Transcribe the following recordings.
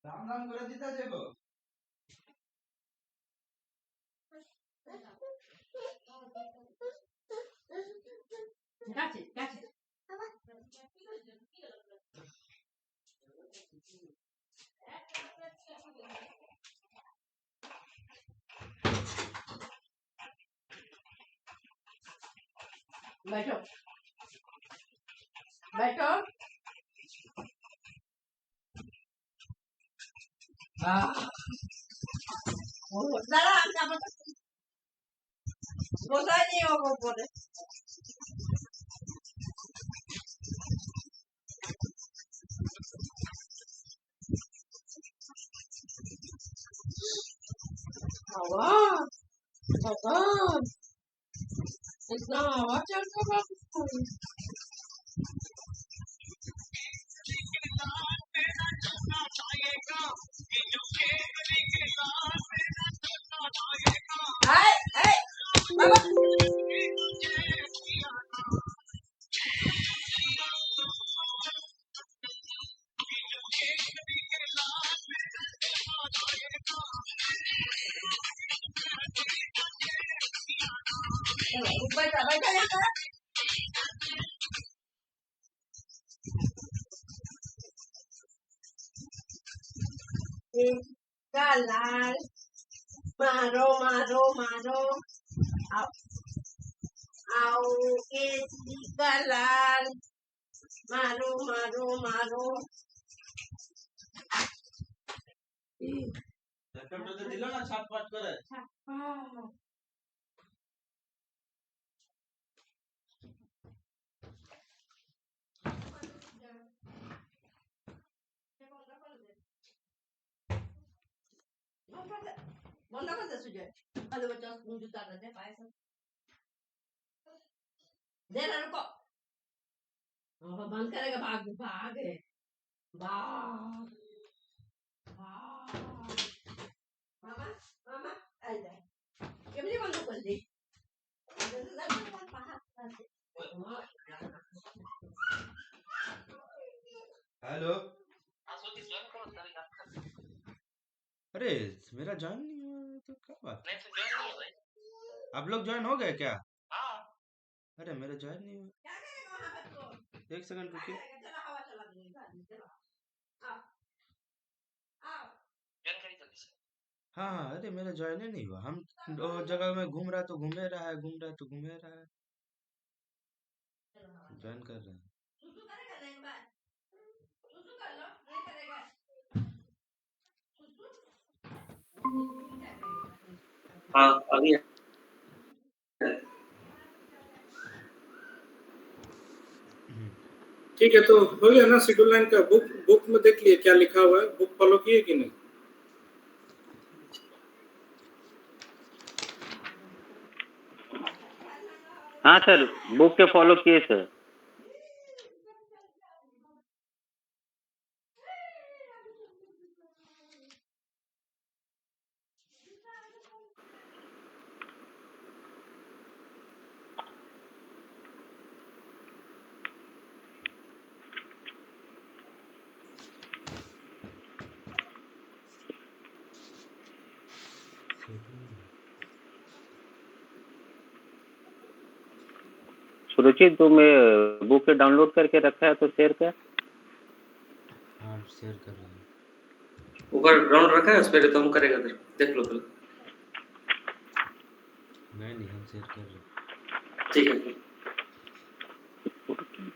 राम राम करे दीता जेबो Gotcha. बैठो बैठो जरा आपका बोला नहीं हो वो बोले हवा हवा इतना हवा चल रहा है हाय हाय बाबा बैठा बैठा यहाँ का लाल मारो मारो मारो आओ आओ केसरी का लाल मारो मारो मारो दिल ना छाटपाट करे बंद कर दे सुजय अरे बच्चा जूता कर दे पाए सब दे ना रुको बंद करेगा भाग भाग है भाग भाग मामा मामा आ जाए केमनी बंद कर दी हेलो अरे मेरा ज्वाइन नहीं हुआ तो क्या बात नहीं तो ज्वाइन नहीं हुआ आप लोग ज्वाइन हो गए क्या हाँ अरे मेरा ज्वाइन नहीं हुआ क्या करेगा वहां पर एक सेकंड रुकिए चलो हवा चला देंगे चलो आओ आओ ज्वाइन करिए जल्दी से हाँ हाँ अरे मेरा ज्वाइन ही नहीं हुआ हम दो जगह में घूम रहा तो घूमे रहा है घूम रहा तो घूमे रहा है ज्वाइन कर रहे हैं सुसु करेगा ना एक बार सुसु कर लो नहीं करेगा सुसु हाँ अभी ठीक है तो हो गया ना शेड्यूल लाइन का बुक में देख लिए क्या लिखा हुआ है बुक फॉलो किए कि नहीं हाँ सर बुक के फॉलो किए सर सुरुचि तुम बुक डाउनलोड करके रखा है तो शेयर कर। हाँ शेयर कर रहा हूँ। ऊपर डाउनलोड रखा है उस पर तो हम करेगा फिर देख लो पहले। नहीं हम शेयर कर रहे हैं। ठीक है ओके एक सेकंड।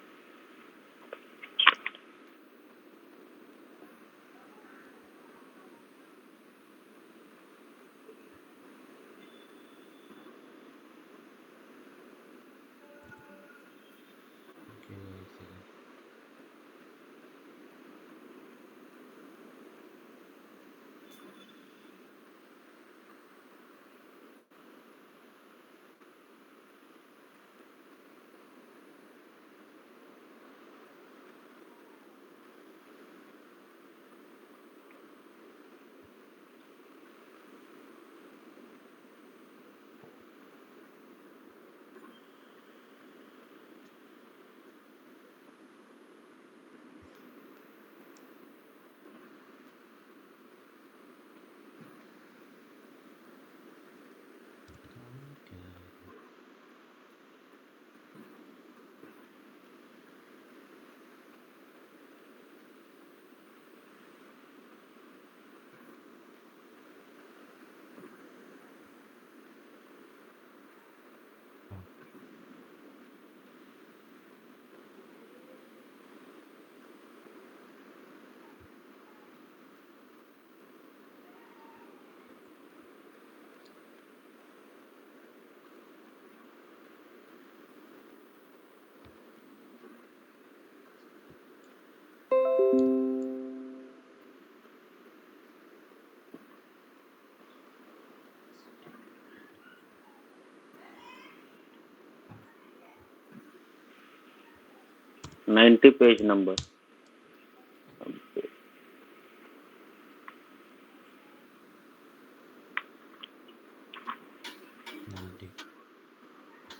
Ninety page number.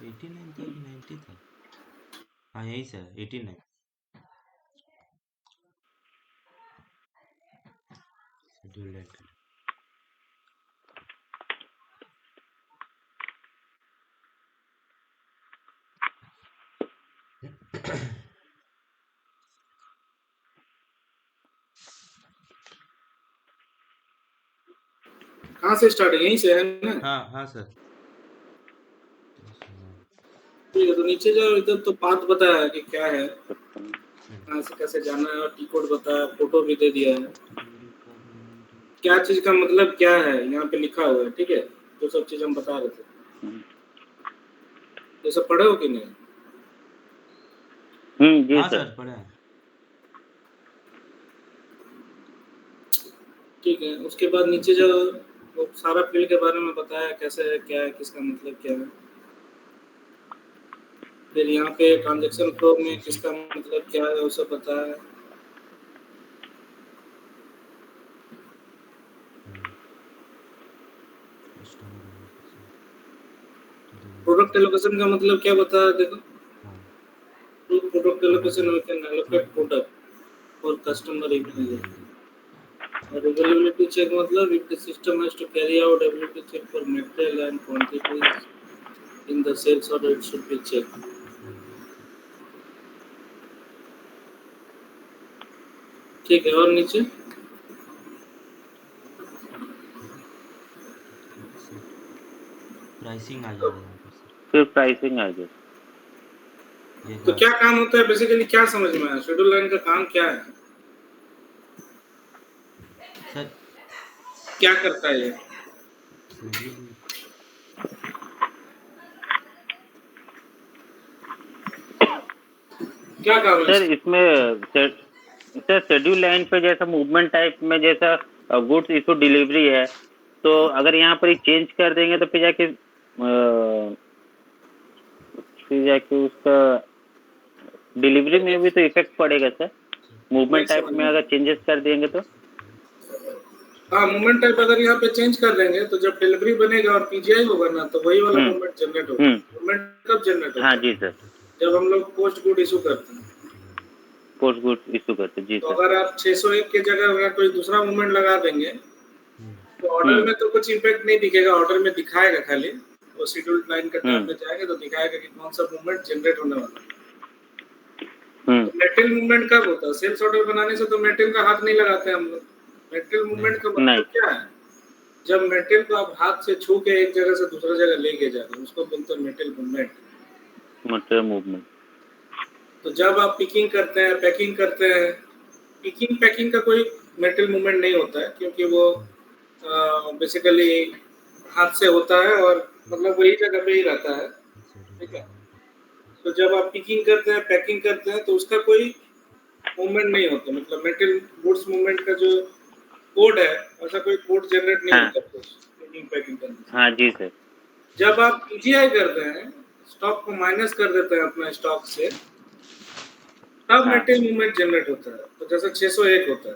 89 था कि 90 था? हाँ यही से 89 शेड्यूल ऐड कर। कहाँ से स्टार्ट है? यहीं से है ना? हाँ सर। ठीक है तो नीचे जाओ, इधर तो पाथ बताया है कि क्या है, कहाँ से कैसे जाना है, और टी कोड बताया, फोटो भी दे दिया है, क्या चीज का मतलब क्या है यहाँ पे लिखा हुआ है। ठीक है, जो सब चीज हम बता रहे थे ये सब पढ़े हो कि नहीं? जी हाँ सर। सर पढ़े हैं। ठीक है, उसके बाद नीचे जाओ, वो सारा फील्ड के बारे में बताया कैसे है, क्या है, किसका मतलब क्या है। फिर यहाँ पे ट्रांजैक्शन फ्लो में किसका मतलब क्या है वो सब बताया। प्रोडक्ट एलोकेशन का मतलब क्या बताया देखो। Product allocation we can allocate product और कस्टमर और अवेलेबिलिटी चेक मतलब if the system has to carry out availability check for material and quantities in the sales order it should be checked. ठीक है, और नीचे प्राइसिंग आ जाएगा यहाँ पर सर। फिर प्राइसिंग आ जाए तो क्या काम होता है बेसिकली, क्या समझ में आया? शेड्यूल लाइन का काम क्या है सर? क्या करता है ये? क्या काम है सर इसमें? सर शेड्यूल लाइन पे जैसा मूवमेंट टाइप में जैसा गुड्स इशू डिलीवरी है, तो अगर यहाँ पर चेंज कर देंगे तो फिर जाके उसका डिलीवरी में भी तो इफेक्ट पड़ेगा सर। मूवमेंट टाइप में अगर चेंजेस कर देंगे तो? हाँ, मूवमेंट टाइप अगर यहाँ पे चेंज कर देंगे तो जब डिलीवरी बनेगा और पीजीआई होगा ना तो वही वाला मूवमेंट जनरेट होगा। मूवमेंट कब जनरेट होगा? हाँ जी सर, जब हम लोग पोस्ट गुड इशू करते हैं। पोस्ट गुड इशू करते जी तो सर। अगर आप 601 की जगह अगर कोई दूसरा मूवमेंट लगा देंगे तो ऑर्डर में तो कुछ इम्पैक्ट नहीं दिखेगा, ऑर्डर में दिखाएगा खाली वो शेड्यूल्ड लाइन का टैब में जाएंगे तो दिखाएगा कि कौन सा मूवमेंट जनरेट होने वाला है। तो मेटल मूवमेंट कब होता है? सेल्स ऑर्डर बनाने से तो मेटल का हाथ नहीं लगाते हम लोग। मेटल मूवमेंट का मतलब क्या है? जब मेटल को आप हाथ से छू के एक जगह से दूसरी जगह लेके जाते हैं उसको बोलते हैं मेटल मूवमेंट। Metal movement. तो जब आप पिकिंग करते हैं, पैकिंग करते हैं, पिकिंग पैकिंग का कोई मेटल मूवमेंट नहीं होता है क्योंकि वो बेसिकली हाथ से होता है और मतलब वही जगह पे ही रहता है, ठीक है। तो जब आप पिकिंग करते हैं, पैकिंग करते हैं तो उसका कोई मूवमेंट नहीं होता, मतलब मेटल गुड्स मूवमेंट का जो कोड है ऐसा कोई कोड जनरेट नहीं होता पिकिंग पैकिंग करने से। हाँ जी सर। जब आप पीजीआई करते हैं, स्टॉक को माइनस कर देते हैं अपना स्टॉक से, तब मेटल मूवमेंट जनरेट होता है। तो जैसे 601 होता है,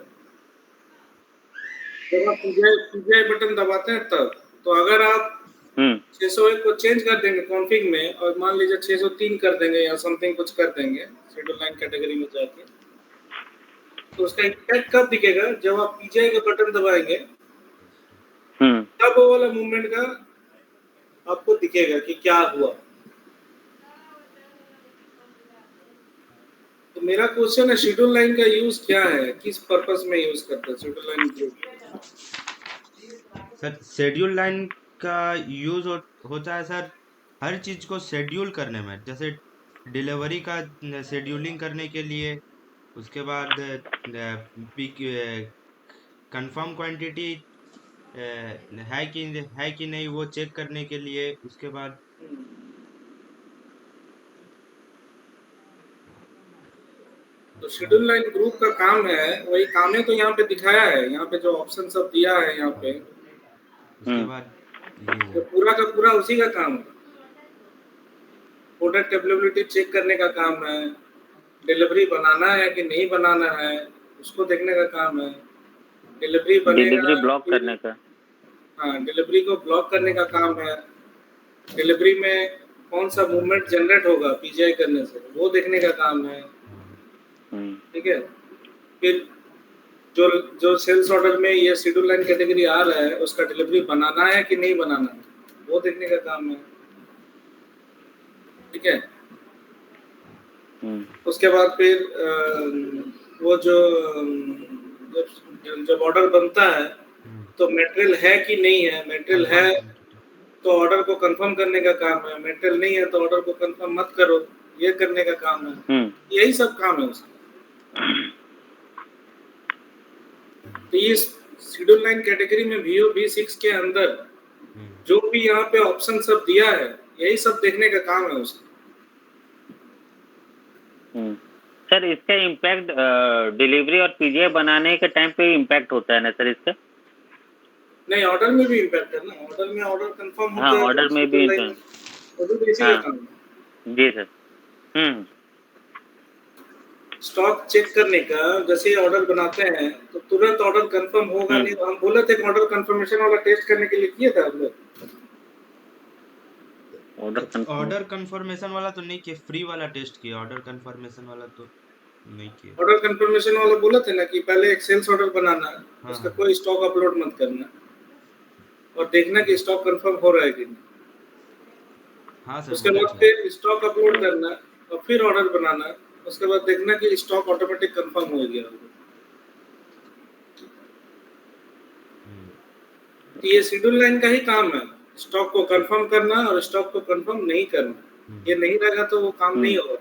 जब आप पीजीआई बटन दबाते हैं तब। तो अगर आप 601 को चेंज कर देंगे कॉन्फ़िग में और मान लीजिए 603 कर देंगे या समथिंग कुछ कर देंगे शेड्यूल लाइन कैटेगरी में जाके, तो उसका इम्पैक्ट कब दिखेगा? जब आप पीजीआई का बटन दबाएंगे तब वो वाला मूवमेंट का आपको दिखेगा कि क्या हुआ। तो मेरा क्वेश्चन है शेड्यूल लाइन का यूज क्या है, किस पर्पस में यूज करते हैं schedule line group? Sir schedule line का यूज होता है सर हर चीज को शेड्यूल करने में, जैसे डिलीवरी का शेड्यूलिंग करने के लिए, उसके बाद कंफर्म क्वांटिटी है कि नहीं वो चेक करने के लिए, उसके बाद तो शेड्यूल लाइन ग्रुप का काम है, वही काम है। तो यहाँ पे दिखाया है, यहाँ पे जो ऑप्शन सब दिया है यहाँ पे, उसके बाद तो पूरा का पूरा उसी का काम है। प्रोडक्ट अवेलेबिलिटी चेक करने का काम है, डिलीवरी बनाना है कि नहीं बनाना है उसको देखने का काम है, डिलीवरी ब्लॉक करने का, हाँ डिलीवरी को ब्लॉक करने का काम है, डिलीवरी में कौन सा मूवमेंट जनरेट होगा पीजीआई करने से वो देखने का काम है, ठीक है। फिर जो सेल्स ऑर्डर में ये शेड्यूल लाइन कैटेगरी आ रहा है उसका डिलीवरी बनाना है कि नहीं बनाना है वो देखने का काम है, ठीक है। उसके बाद फिर वो जब ऑर्डर बनता है तो मटेरियल है कि नहीं है, मटेरियल है तो ऑर्डर को कंफर्म करने का काम है, मटेरियल नहीं है तो ऑर्डर को कंफर्म मत करो, ये करने का काम है। यही सब काम है उसका। तो ये शेड्यूल लाइन कैटेगरी में VO V6 के अंदर जो भी यहाँ पे ऑप्शन सब दिया है यही सब देखने का काम है उसका। सर इसका इम्पैक्ट डिलीवरी और पीजीआई बनाने के टाइम पे इम्पैक्ट होता है ना सर इसका? नहीं, ऑर्डर में भी इम्पैक्ट है ना, ऑर्डर में ऑर्डर कंफर्म होता है। हाँ ऑर्डर में भी जी सर। स्टॉक चेक करने का, जैसे ही ऑर्डर बनाते हैं तो तुरंत ऑर्डर कंफर्म होगा नहीं। हम बोले थे ऑर्डर कंफर्मेशन वाला टेस्ट करने के लिए किए थे हम लोग। ऑर्डर कंफर्मेशन वाला तो नहीं किया, फ्री वाला टेस्ट किया, ऑर्डर कंफर्मेशन वाला तो नहीं किया। ऑर्डर कंफर्मेशन वाला बोला थे ना कि पहले एक सेल्स ऑर्डर बनाना, उसका कोई स्टॉक अपलोड मत करना और देखना कि स्टॉक कंफर्म हो रहा है कि नहीं। हाँ सर। उसके बाद फिर स्टॉक अपलोड करना और फिर ऑर्डर बनाना, उसके बाद देखना कि स्टॉक ऑटोमेटिक कंफर्म हो गया। ये शेड्यूल लाइन का ही काम है, स्टॉक को कंफर्म करना और स्टॉक को कंफर्म नहीं करना। ये नहीं रहेगा तो वो काम नहीं होगा,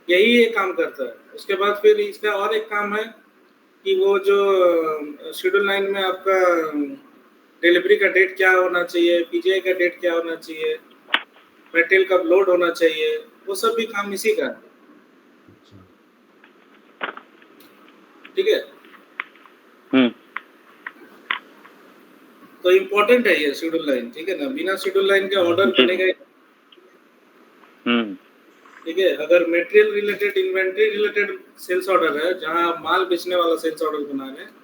यही ये काम करता है। उसके बाद फिर इसका और एक काम है कि वो जो शेड्यूल लाइन में आपका डिलीवरी का डेट क्या होना चाहिए, पीजीआई का डेट क्या होना चाहिए, मटेरियल कब लोड होना चाहिए, वो सब भी काम इसी का है, ठीक है। तो इम्पोर्टेंट है ये शेड्यूल लाइन, ठीक है ना। बिना शेड्यूल लाइन के ऑर्डर बनेगा, ठीक है। अगर material related, inventory related sales order है जहां माल बेचने वाला सेल्स ऑर्डर बना रहे हैं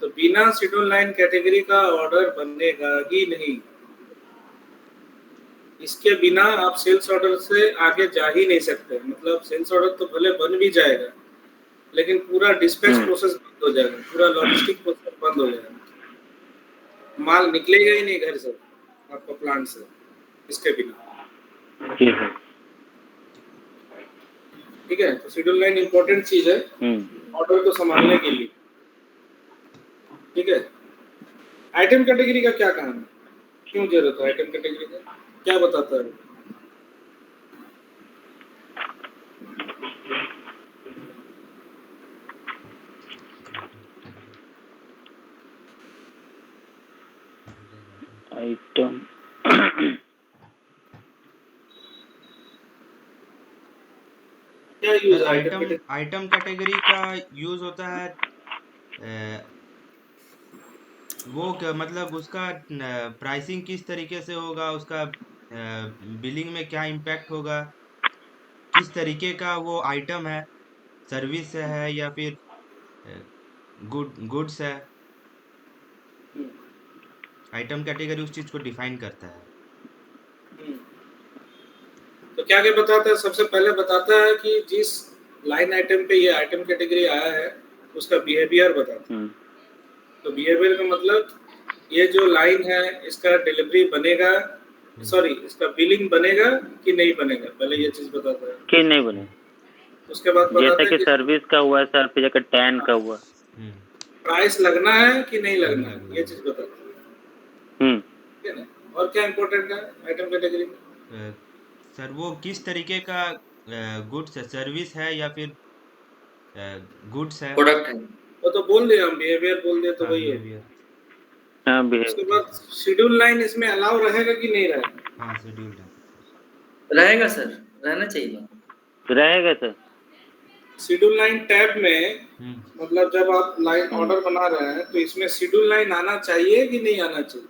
तो बिना शेड्यूल लाइन कैटेगरी का ऑर्डर बनेगा ही नहीं। इसके बिना आप सेल्स ऑर्डर से आगे जा ही नहीं सकते। मतलब सेल्स ऑर्डर तो भले बन भी जाएगा लेकिन पूरा डिस्पैच प्रोसेस बंद हो जाएगा, पूरा लॉजिस्टिक प्रोसेस बंद हो जाएगा, माल निकलेगा ही नहीं घर से। आपका प्लांट से इसके बिना। जी सर। ठीक है, तो शेड्यूल लाइन इंपॉर्टेंट चीज है ऑर्डर को संभालने के लिए। ठीक है, आइटम कैटेगरी का क्या काम है, क्यों जरूरत है आइटम कैटेगरी का, क्या बताता है? आइटम क्या use sir item item category का यूज होता है वो मतलब उसका प्राइसिंग किस तरीके से होगा, उसका बिलिंग में क्या इम्पैक्ट होगा, किस तरीके का वो आइटम है, सर्विस है या फिर गुड्स है। आइटम कैटेगरी उस चीज को डिफाइन करता है। तो क्या क्या बताता है? सबसे पहले बताता है कि जिस लाइन आइटम पे ये आइटम कैटेगरी आया है उसका बिहेवियर बताता है। तो बिहेवियर का मतलब ये जो लाइन है इसका डिलीवरी बनेगा, सॉरी इसका बिलिंग बनेगा कि नहीं बनेगा, पहले ये चीज बताता है कि नहीं बने। उसके बाद जैसा बताता है कि सर्विस का हुआ सर, फिर जाकर टैन का हुआ, प्राइस लगना है कि नहीं लगना है, ये चीज बताता है। ठीक है ना? और क्या इम्पोर्टेंट है आइटम कैटेगरी में? सर वो किस तरीके का गुड्स है, सर्विस है या फिर गुड्स है। प्रोडक्ट है। वो तो बोल दिया हम, बिहेवियर बोल दिया तो हाँ वही है। बिहेवियर। हाँ उसके बिहेवियर। बाद शेड्यूल लाइन इसमें अलाउ रहेगा कि नहीं रहेगा? हाँ शेड्यूल्ड है। रहेगा सर, रहना चाहिए। रहेगा सर। शेड्यूल लाइन टैब में मतलब जब आप लाइन ऑर्डर बना रहे हैं तो इसमें शेड्यूल लाइन आना चाहिए कि नहीं आना चाहिए,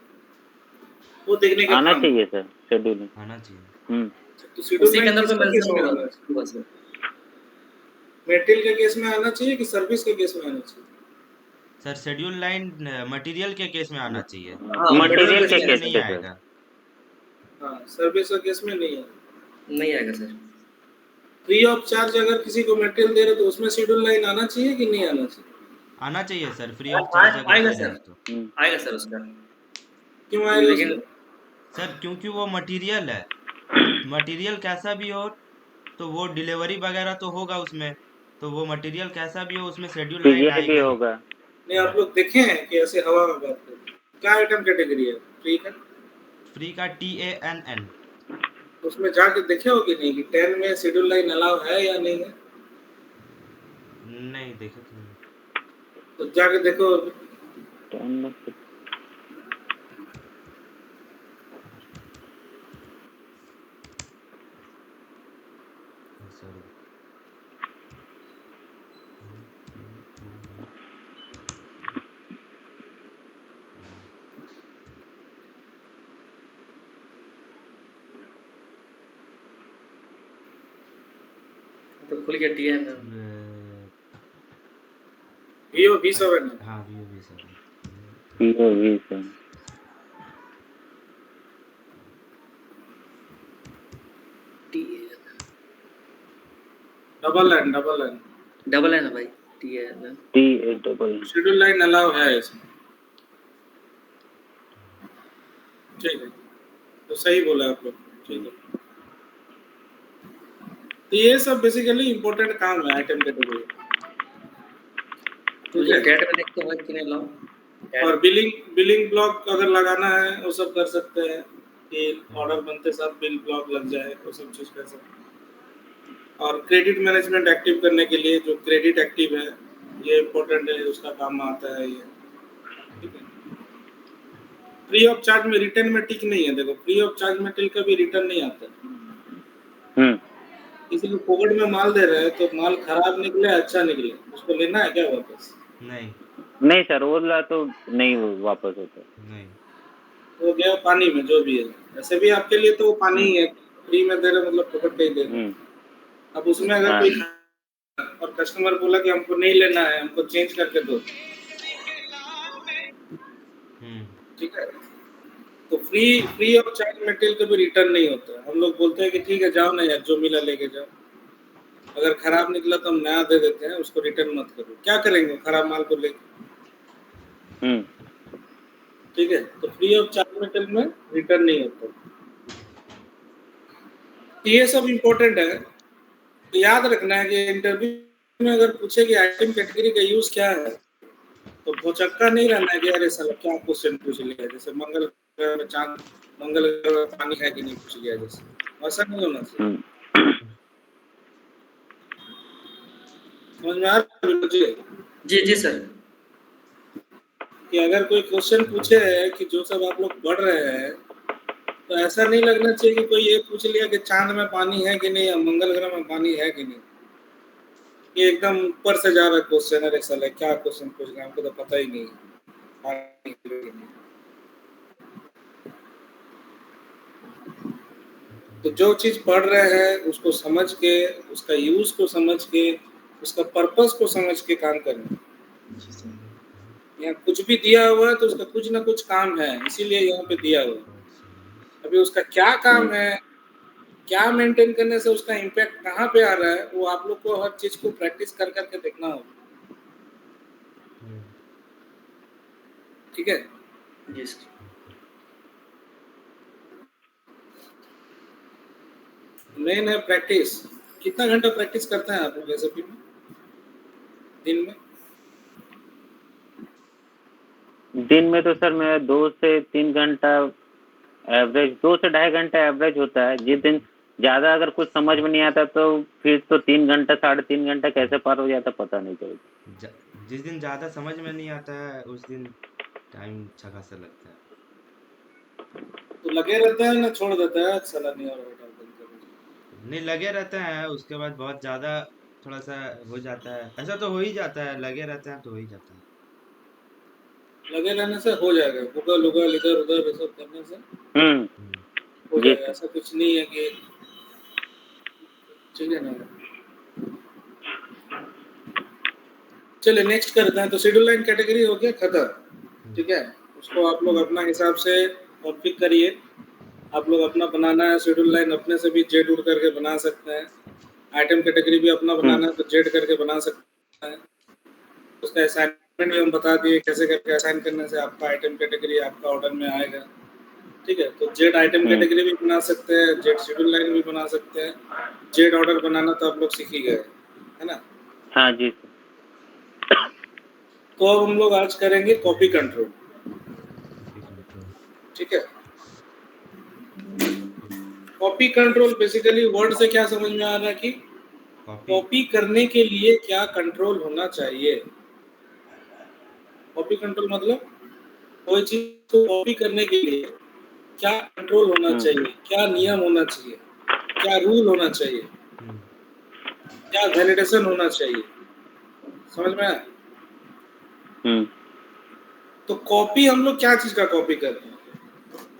वो देखने का आना काम चाहिए सर, शेड्यूल आना चाहिए। तो शेड्यूल उसी के लाइन अंदर तो किसके केस मेंशन में होगा आना चाहिए? बस। मेटेरियल के केस में आना चाहिए कि सर्विस के केस में आना चाहिए? सर शेड्यूल लाइन मटेरियल के केस में आना चाहिए, हाँ, सर्विस मटेरियल के के केस में केस नहीं पे सर। आएगा। हाँ, सर्विस के केस में नहीं आएगा। नहीं आएगा सर। फ्री ऑफ चार्ज अगर किसी को मटेरियल दे रहे तो उसमें शेड्यूल लाइन आना चाहिए कि नहीं आना चाहिए? आना चाहिए सर, फ्री ऑफ चार्ज अगर आएगा दे रहे सर, हैं तो। आएगा सर उसका। क्यों आएगा लेकिन उसमें? सर क्योंकि वो मटेरियल है, मटेरियल कैसा भी हो तो वो डिलीवरी वगैरह तो होगा उसमें, तो वो मटेरियल कैसा भी हो उसमें शेड्यूल तो लाइन ये भी आएगा ही। होगा। नहीं, आप लोग देखे हैं कि ऐसे हवा में बात करें? क्या आइटम कैटेगरी है फ्री का? फ्री का TANN। उसमें जाके देखे हो कि नहीं कि 10 में शेड्यूल लाइन अलाउ है या नहीं है? नहीं देखे तो नहीं। तो जाके देखो। सर तो खुल गया टी है Vivo V7 है। हाँ VOV sir. POV sir. Double है ना भाई, टी है ना। TANN। शेड्यूल लाइन अलाउ है इसमें। ठीक है, तो सही बोला आप लोग। ठीक है, तो ये सब बेसिकली इम्पोर्टेंट काम है आइटम कैटेगरी। मुझे कैट में देखते हैं कि नहीं लाऊं। और बिलिंग ब्लॉक अगर लगाना है वो सब कर सकते हैं कि ऑर्डर बनते साथ बिल ब्लॉक लग जाए, वो सब चीज कर सकते हैं। और क्रेडिट मैनेजमेंट एक्टिव करने के लिए जो क्रेडिट एक्टिव है ये इम्पोर्टेंट है, उसका काम आता है ये। ठीक है, फ्री ऑफ चार्ज में रिटर्न में टिक नहीं है। देखो फ्री ऑफ चार्ज में टिक कभी रिटर्न नहीं आता। किसी को पॉकेट में माल दे रहे हैं तो माल खराब निकले अच्छा निकले उसको लेना है क्या वापस? नहीं सर, वो ला तो नहीं वापस होता। नहीं, वो गया पानी में जो भी है। ऐसे भी आपके लिए तो पानी ही है, फ्री में दे रहे मतलब पकड़ के ही दे रहे। अब उसमें अगर कोई और कस्टमर बोला कि हमको नहीं लेना है, हमको चेंज करके दो, ठीक है, तो फ्री ऑफ चार्ज मटेरियल कभी रिटर्न नहीं होता। हम लोग बोलते हैं कि ठीक है जाओ ना यार, जो मिला लेके जाओ, अगर खराब निकला तो हम नया दे देते हैं, उसको रिटर्न मत करो। क्या करेंगे खराब माल को लेके? ठीक है, तो फ्री ऑफ चार्ज मेटल में रिटर्न नहीं होता। ये सब इम्पोर्टेंट है, तो याद रखना है कि इंटरव्यू में अगर पूछे कि आइटम कैटेगरी का यूज क्या है, तो भौचक्का नहीं रहना है कि अरे साला क्या क्वेश्चन पूछ लिया, जैसे मंगल ग्रह में चांद, मंगल ग्रह में पानी है कि नहीं पूछ लिया, जैसे ऐसा नहीं होना चाहिए। समझ में आ रहा है मुझे? जी जी सर। कि अगर कोई क्वेश्चन पूछे कि जो सब आप लोग पढ़ रहे हैं, तो ऐसा नहीं लगना चाहिए कि कोई ये पूछ लिया कि चांद में पानी है कि नहीं या मंगल ग्रह में पानी है कि नहीं। ये एकदम ऊपर से जा रहा है क्वेश्चन, अरे साला क्या क्वेश्चन पूछ रहे हैं, हमको तो पता ही नहीं है। तो जो चीज पढ़ रहे हैं उसको समझ के, उसका यूज को समझ के, उसका पर्पस को समझ के काम करना। यहाँ कुछ भी दिया हुआ है तो उसका कुछ ना कुछ काम है, इसीलिए यहाँ पे दिया हुआ है। अभी उसका क्या काम है, क्या मेंटेन करने से उसका इम्पैक्ट कहाँ पे आ रहा है, वो आप लोग को हर चीज को प्रैक्टिस कर करके देखना होगा। ठीक है जी सर। मेन है प्रैक्टिस। कितना घंटा प्रैक्टिस करते हैं आप लोग एसएपी में दिन में? दिन में तो सर मेरा 2 से 3 घंटा एवरेज, 2 से 2.5 घंटा एवरेज होता है। जिस दिन ज्यादा अगर कुछ समझ में नहीं आता तो फिर तो 3 घंटा 3.5 घंटा कैसे पार हो जाता पता नहीं चलता। जिस दिन ज्यादा समझ में नहीं आता है उस दिन टाइम अच्छा खासा लगता है। तो लगे रहता है ना छोड़ देता है, साला नहीं हो रहा बेटा बंद कर दो। नहीं, लगे रहते हैं, उसके बाद बहुत ज्यादा थोड़ा सा हो जाता है, ऐसा तो हो ही जाता है, लगे रहते हैं तो हो ही जाता है। लगे रहने से हो जाएगा, गूगल उगल इधर उधर ये सब करने से हम्म, हो जी जाएगा। सर। ऐसा कुछ नहीं है कि, ठीक है ना। चलिए नेक्स्ट करते हैं। तो शेड्यूल लाइन कैटेगरी हो गया खत्म। ठीक है, उसको आप लोग अपना हिसाब से कॉपी करिए। आप लोग अपना बनाना है शेड्यूल लाइन, अपने से भी जेड उड़ करके बना सकते हैं। आइटम कैटेगरी भी अपना बनाना है तो जेड करके बना सकते हैं। उसका असाइनमेंट भी हम बता दिए कैसे करके असाइन करने से आपका आइटम कैटेगरी आपका ऑर्डर में आएगा। ठीक है, तो जेड आइटम कैटेगरी भी बना सकते हैं, जेड शेड्यूल लाइन भी बना सकते हैं। जेड ऑर्डर बनाना तो आप लोग सीख ही गए, है ना। हाँ जी सर। तो अब हम लोग आज करेंगे कॉपी कंट्रोल। ठीक है, कॉपी कंट्रोल बेसिकली वर्ड से क्या समझ में आ रहा है कि कॉपी। कॉपी करने के लिए क्या कंट्रोल होना चाहिए। कॉपी कंट्रोल मतलब कोई चीज को कॉपी करने के लिए क्या कंट्रोल होना चाहिए, क्या नियम होना चाहिए, क्या रूल होना चाहिए, क्या वैलिडेशन होना चाहिए। समझ में आया? तो कॉपी हम लोग क्या चीज का कॉपी करते हैं।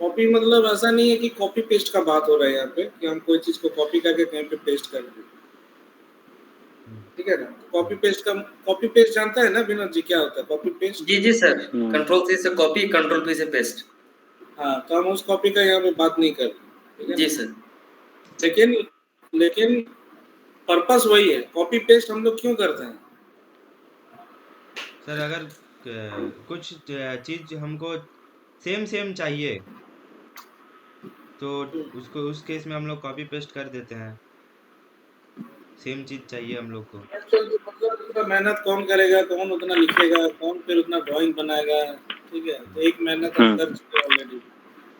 कॉपी मतलब ऐसा नहीं है कि कॉपी पेस्ट का बात हो रहा है यहाँ पे कि हम कोई चीज को कॉपी करके कहीं पे पेस्ट कर दें। ठीक है ना, कॉपी पेस्ट का, कॉपी पेस्ट जानता है ना विनोद जी क्या होता है कॉपी पेस्ट? जी जी सर। कंट्रोल सी से कॉपी, कंट्रोल पी से पेस्ट। हाँ, तो हम उस कॉपी का यहाँ पे बात नहीं कर रहे। जी सर। लेकिन लेकिन पर्पस वही है। कॉपी पेस्ट हम लोग क्यों करते हैं? सर अगर कुछ चीज हमको सेम सेम चाहिए तो उसको उस केस में हम लोग कॉपी पेस्ट कर देते हैं। सेम चीज चाहिए हम लोग को। मतलब उतना मेहनत कौन करेगा, कौन उतना लिखेगा, कौन फिर उतना ड्राइंग बनाएगा। ठीक है, तो एक मेहनत हम कर चुके हैं ऑलरेडी,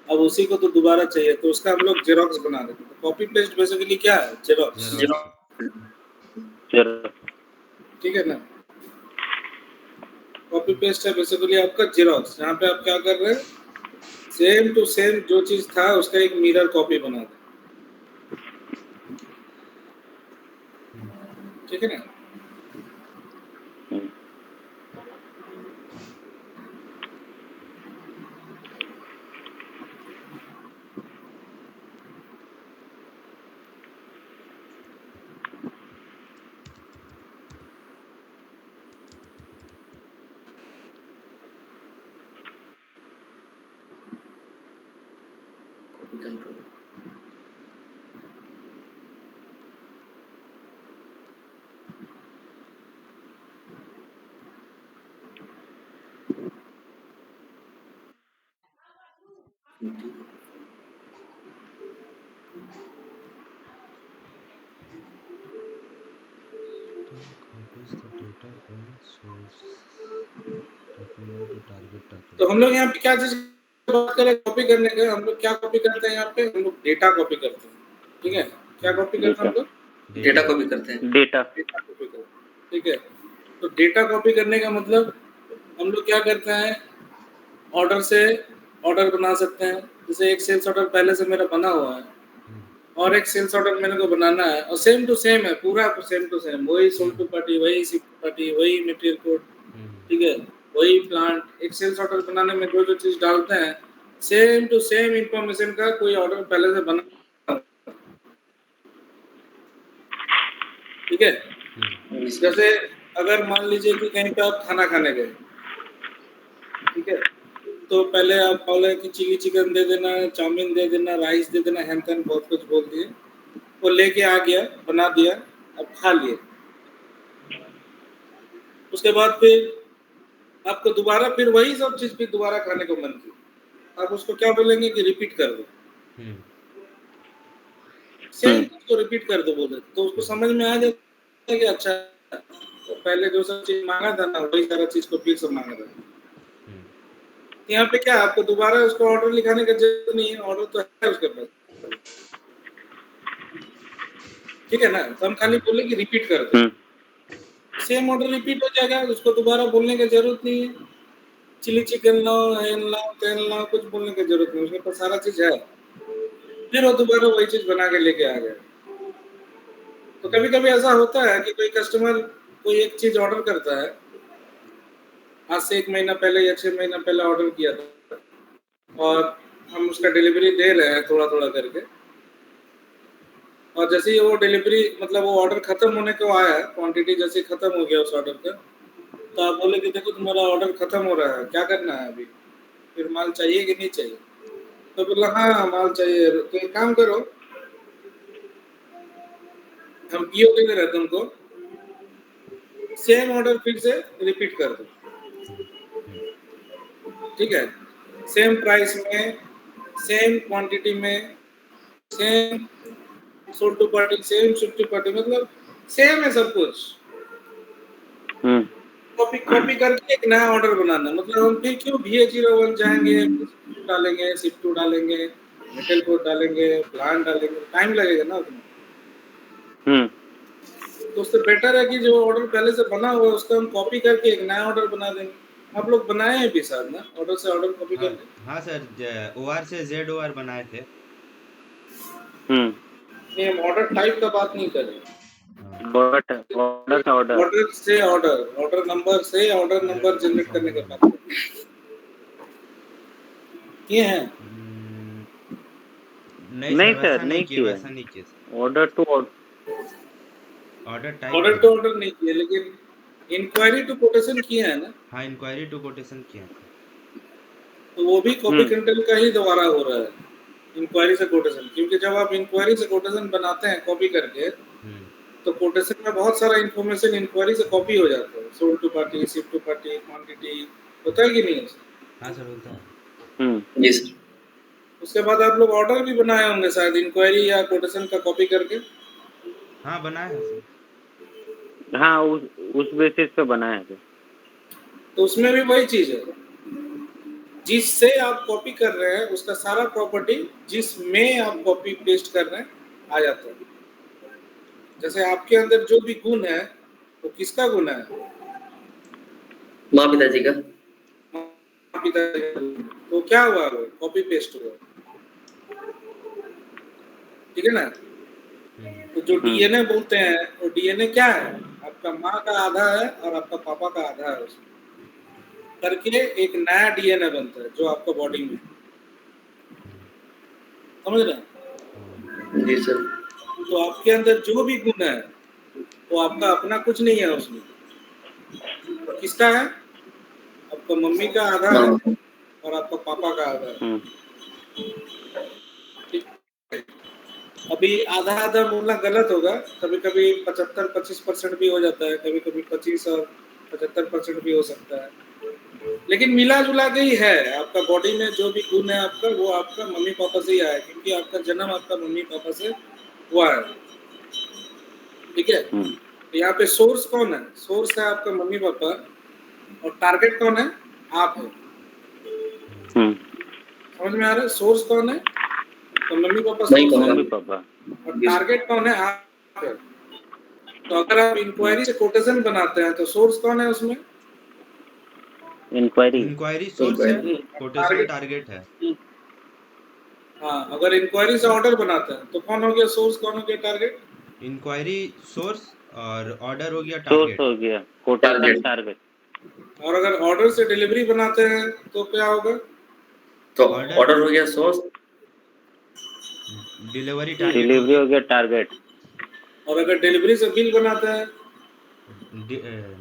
अब उसी को तो दोबारा चाहिए, तो उसका हम लोग जेरोक्स बना देते हैं। तो कॉपी पेस्ट बेसिकली क्या है? जेरोक्स। जेरोक्स। ठीक है ना, कॉपी पेस्ट है बेसिकली आपका जेरोक्स। यहाँ पे आप क्या कर रहे हैं, सेम टू सेम जो चीज था उसका एक मिरर कॉपी बना दे। ठीक है ना। Control. copies the data from source document to target document. तो हम लोग यहाँ पे क्या चीज बात करें कॉपी करने का, हम लोग क्या कॉपी करते हैं यहाँ पे, हम लोग डेटा कॉपी करते हैं, ठीक है। क्या कॉपी करते हैं हम लोग? डेटा कॉपी करते हैं। डेटा कॉपी करते हैं, ठीक है। तो डेटा कॉपी करने का मतलब हम लोग क्या करते हैं, ऑर्डर से ऑर्डर बना सकते हैं। जैसे एक सेल्स ऑर्डर पहले से मेरा बना हुआ है और एक सेल्स ऑर्डर मेरे को बनाना है और सेम टू सेम है, पूरा सेम टू सेम, वही सोल्ड टू पार्टी, वही शिप टू पार्टी, वही मटेरियल कोड, ठीक है, वही प्लांट। एक सेल्स ऑर्डर बनाने में जो जो चीज डालते हैं सेम टू सेम इंफॉर्मेशन का कोई ऑर्डर पहले से बना, ठीक है। जैसे अगर मान लीजिए कि कहीं पे आप खाना खाने गए, ठीक है, तो पहले आप बोले कि चिली चिकन दे देना, चाउमीन दे देना, राइस दे देना, हैन तैन बहुत कुछ बोल दिए, वो लेके आ गया, बना दिया, अब खा लिए। उसके बाद फिर आपको दोबारा फिर वही सब चीज फिर दोबारा खाने को मन की, आप उसको क्या बोलेंगे कि रिपीट कर दो, सेम उसको रिपीट कर दो बोले तो उसको समझ में आ जाता है कि अच्छा तो पहले जो सब चीज मांगा था ना वही सारा चीज को फिर से मांगा था। यहाँ पे क्या आपको दोबारा उसको ऑर्डर लिखाने का जरूरत नहीं है, ऑर्डर तो है उसके पास, ठीक है ना। तो हम खाली बोले कि रिपीट कर दो, सेम ऑर्डर रिपीट हो जाएगा, उसको दोबारा बोलने की जरूरत नहीं है। चिली चिकन लाओ, हैन लाओ, तेल लाओ, कुछ बोलने की जरूरत नहीं, उसके पास सारा चीज है, फिर वो दोबारा वही चीज बना के लेके आ गया। तो कभी कभी ऐसा होता है कि कोई कस्टमर कोई एक चीज ऑर्डर करता है, आज से 1 महीना पहले या 6 महीना पहले ऑर्डर किया था और हम उसका डिलीवरी दे रहे हैं थोड़ा थोड़ा करके, और जैसे ही वो डिलीवरी मतलब वो ऑर्डर खत्म होने को आया, क्वांटिटी जैसे खत्म हो गया उस ऑर्डर का, तो आप बोले कि देखो तुम्हारा ऑर्डर खत्म हो रहा है, क्या करना है अभी, फिर माल चाहिए कि नहीं चाहिए? तो बोला हाँ माल चाहिए। तो एक काम करो, हम पीओ दे रहे हैं तुमको, सेम ऑर्डर फिर से रिपीट कर दो, ठीक है, सेम प्राइस में, सेम क्वांटिटी में, same sold to party, same ship to party, मतलब सेम है सब कुछ। कॉपी कॉपी करके एक नया ऑर्डर बनाना, मतलब हम फिर क्यों VA01 जाएंगे, डालेंगे, शिप टू डालेंगे, मेटल कोड डालेंगे, प्लान डालेंगे, टाइम लगेगा ना उसमें। तो उससे बेटर है कि जो ऑर्डर पहले से बना हुआ है उसका हम कॉपी करके एक नया ऑर्डर बना देंगे। आप लोग बनाए हैं भी साथ ना, ऑर्डर से ऑर्डर कॉपी करके? हाँ सर, OR से ZOR बनाए थे। नहीं, हम ऑर्डर टाइप का बात नहीं कर रहे, ऑर्डर से ऑर्डर नंबर से ऑर्डर नंबर जनरेट करने का बात किए हैं? नहीं सर, नहीं किया, वैसा नहीं किया। ऑर्डर टू ऑर्डर नहीं किया, लेकिन इंक्वायरी टू कोटेशन किया है ना? हाँ, इंक्वायरी टू कोटेशन किया था। तो वो भी कॉपी कंटेंट का ही दोबारा हो रहा है, इंक्वायरी से कोटेशन, क्योंकि जब आप इंक्वायरी से कोटेशन बनाते हैं कॉपी करके, तो कोटेशन में बहुत सारा इंफॉर्मेशन इंक्वायरी से कॉपी हो जाता है, sold to party, ship to party, quantity, होता है कि नहीं है? हाँ सर, होता है। जी सर। उसके बाद आप लोग ऑर्डर भी बनाए होंगे शायद इंक्वायरी या कोटेशन का कॉपी करके? हाँ, बनाया है सर। हाँ, उस बेसिस पे बनाया है। तो उसमें भी वही चीज है, जिससे आप कॉपी कर रहे हैं उसका सारा प्रॉपर्टी जिसमें आप कॉपी पेस्ट कर रहे हैं आ जाता है। जैसे आपके अंदर जो भी गुण है वो किसका गुण है? माँ पिताजी का। माँ पिताजी का। तो क्या हुआ, वो कॉपी पेस्ट हुआ, ठीक है ना। तो जो DNA बोलते हैं, वो DNA क्या है? आपका माँ का आधा है और आपका पापा का आधा है, उसमें करके एक नया DNA बनता है जो आपका बॉडी में, समझ रहे हैं? जी सर। तो आपके अंदर जो भी गुण है वो आपका अपना कुछ नहीं है, उसमें किसका है? आपका मम्मी का आधा है और आपका पापा का आधा है। अभी आधा आधा बोलना गलत होगा, कभी कभी 75-25% भी हो जाता है, कभी कभी 25 और 75% भी हो सकता है, लेकिन मिला जुला के ही है, आपका बॉडी में जो भी गुण है आपका, वो आपका मम्मी पापा से ही आया, क्योंकि आपका जन्म आपका मम्मी पापा से हुआ है। ठीक है, तो यहाँ पे सोर्स कौन है? सोर्स है आपका मम्मी पापा, और टारगेट कौन है? आप हो। समझ में आ रहा है? सोर्स कौन है? तो मम्मी पापा सोर्स है, मम्मी पापा, और टारगेट कौन है? आप है। तो अगर आप इंक्वायरी से कोटेशन बनाते हैं तो सोर्स कौन है उसमें? इंक्वायरी सोर्स है, कोटेशन टारगेट है। हाँ, अगर इंक्वायरी से ऑर्डर बनाते हैं तो कौन हो गया सोर्स, कौन हो गया टारगेट? इंक्वायरी सोर्स और ऑर्डर हो गया सोर्स टारगेट। हो गया, कोटेशन टारगेट। और अगर ऑर्डर से डिलीवरी बनाते हैं तो क्या होगा? तो ऑर्डर हो गया सोर्स, डिलीवरी टारगेट डिलीवरी हो गया टारगेट। और अगर डिलीवरी से बिल बनाते हैं,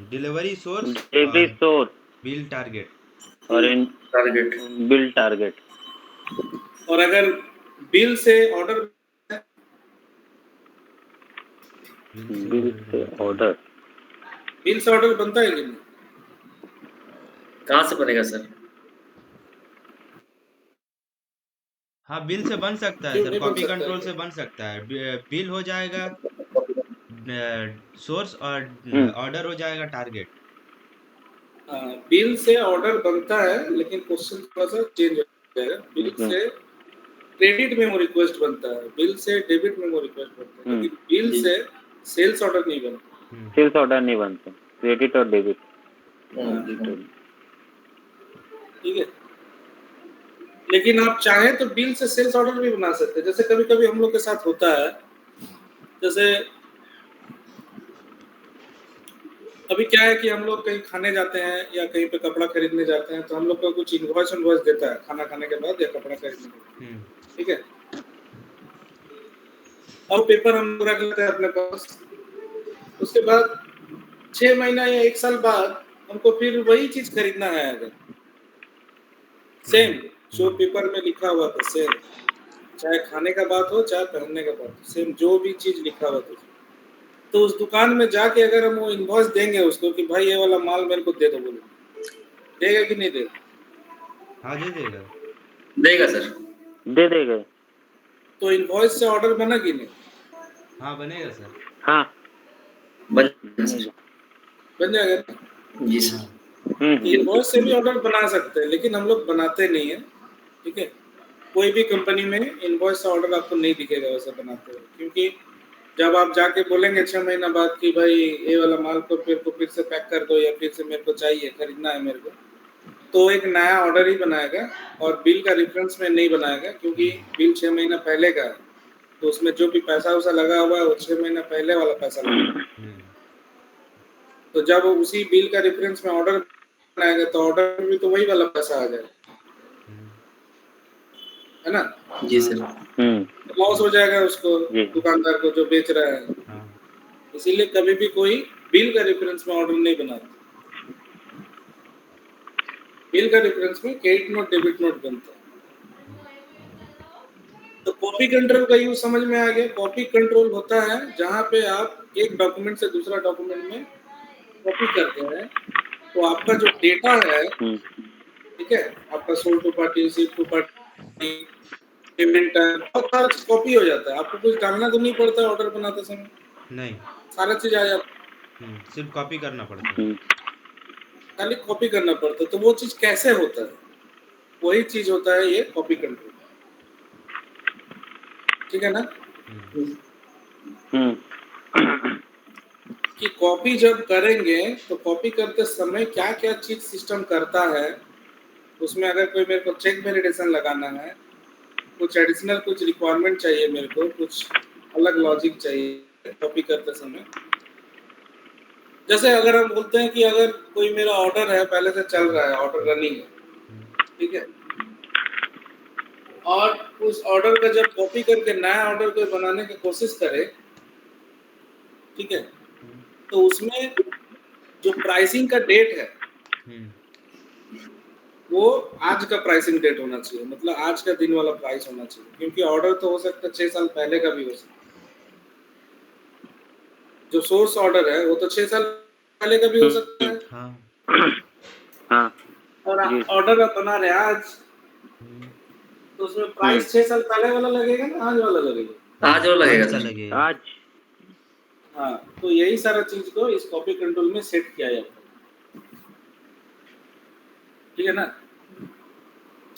delivery source delivery source bill target. और इन टारगेट, बिल टारगेट। और अगर बिल से ऑर्डर, बिल से ऑर्डर, बिल से ऑर्डर बनता है कि नहीं? कहाँ से बनेगा सर? हाँ, बिल से बन सकता है क्यों सर, नहीं बन कॉपी सकता कंट्रोल है? से बन सकता है। बिल हो जाएगा सोर्स और ऑर्डर हो जाएगा टारगेट। बिल से ऑर्डर बनता है, लेकिन क्वेश्चन थोड़ा सा चेंज हो जाएगा। बिल से क्रेडिट मेमो रिक्वेस्ट बनता है, बिल से डेबिट मेमो रिक्वेस्ट बनता है, लेकिन बिल से सेल्स ऑर्डर नहीं बनता। सेल्स ऑर्डर नहीं बनते, क्रेडिट और डेबिट। ठीक है, लेकिन आप चाहें तो बिल से सेल्स ऑर्डर भी बना सकते हैं। जैसे कभी कभी हम लोग के साथ होता है, जैसे अभी क्या है कि हम लोग कहीं खाने जाते हैं या कहीं पे कपड़ा खरीदने जाते हैं, तो हम लोग को कुछ इनवॉइस देता है खाना खाने के बाद या कपड़ा खरीदने के बाद। ठीक है, और पेपर हम रख लेते हैं अपने पास। उसके बाद 6 महीना या 1 साल बाद हमको फिर वही चीज खरीदना है, अगर सेम जो पेपर में लिखा हुआ था, सेम, चाहे खाने का बात हो चाहे पहनने का बात हो, सेम जो भी चीज लिखा हुआ था, तो उस दुकान में जाके अगर हम वो इनवॉइस देंगे उसको कि भाई ये वाला माल मेरे को दे दो, बोलो, देगा कि नहीं देगा? हाँ, दे देगा। देगा सर, दे देगा। तो इनवॉइस से ऑर्डर बना कि नहीं? हाँ, बनेगा सर। हाँ, बन जाएगा जी सर। इनवॉइस से भी ऑर्डर बना सकते हैं, लेकिन हम लोग बनाते नहीं है। ठीक है, कोई भी कंपनी में इनवॉइस से ऑर्डर आपको नहीं दिखेगा वैसे बनाते हुए, क्योंकि जब आप जाके बोलेंगे 6 महीना बाद कि भाई ये वाला माल को फिर से पैक कर दो या फिर से मेरे को चाहिए, खरीदना है मेरे को, तो एक नया ऑर्डर ही बनाएगा और बिल का रेफरेंस में नहीं बनाएगा, क्योंकि बिल 6 महीना पहले का है, तो उसमें जो भी पैसा वैसा लगा हुआ है वो 6 महीना पहले वाला पैसा लगा। तो जब उसी बिल का रेफरेंस में ऑर्डर बनाएगा तो ऑर्डर में भी तो वही वाला पैसा आ जाएगा, है ना? जी सर। लॉस हो जाएगा उसको, दुकानदार को जो बेच रहा है। इसीलिए कभी भी कोई बिल का रेफरेंस में ऑर्डर नहीं बनाता। बिल का रेफरेंस में क्रेडिट नोट डेबिट नोट बनता है। तो कॉपी कंट्रोल का यूज समझ में आ गया। कॉपी कंट्रोल होता है जहां पे आप एक डॉक्यूमेंट से दूसरा डॉक्यूमेंट में कॉपी करते हैं, तो आपका जो डेटा है, ठीक है, आपका sold to party, ship to party, payment, बहुत सारा चीज कॉपी हो जाता है। आपको कुछ डालना तो नहीं पड़ता है ऑर्डर बनाते समय, नहीं, सारा चीज आ जाता है, सिर्फ कॉपी करना पड़ता है। खाली कॉपी करना पड़ता है। तो वो चीज कैसे होता है? वही चीज होता है ये कॉपी कंट्रोल। ठीक है ना? कि कॉपी जब करेंगे तो कॉपी करते समय क्या क्या चीज सिस्टम करता है, उसमें अगर कोई मेरे को चेक वैलिडेशन लगाना है, कुछ एडिशनल कुछ रिक्वायरमेंट चाहिए, मेरे को कुछ अलग लॉजिक चाहिए कॉपी करते समय। जैसे अगर हम बोलते हैं कि अगर कोई मेरा ऑर्डर है, पहले से चल रहा है, ऑर्डर रनिंग है, ठीक है, और उस ऑर्डर का जब कॉपी करके नया ऑर्डर कोई बनाने की कोशिश करे, ठीक है, तो उसमें जो प्राइसिंग का डेट है वो आज का प्राइसिंग डेट होना चाहिए, मतलब आज का दिन वाला प्राइस होना चाहिए, क्योंकि ऑर्डर तो हो सकता है 6 साल पहले का भी हो सकता है। जो सोर्स ऑर्डर है वो तो 6 साल पहले का भी हो सकता है। हाँ। और जी ऑर्डर आप बना रहे हैं आज, तो उसमें प्राइस 6 साल पहले वाला लगेगा ना आज वाला लगेगा? आज वो लगेगा आज का सर। लगेगा। आज हाँ, तो यही सारा चीज को इस कॉपी कंट्रोल में सेट किया जाता है, ठीक है ना।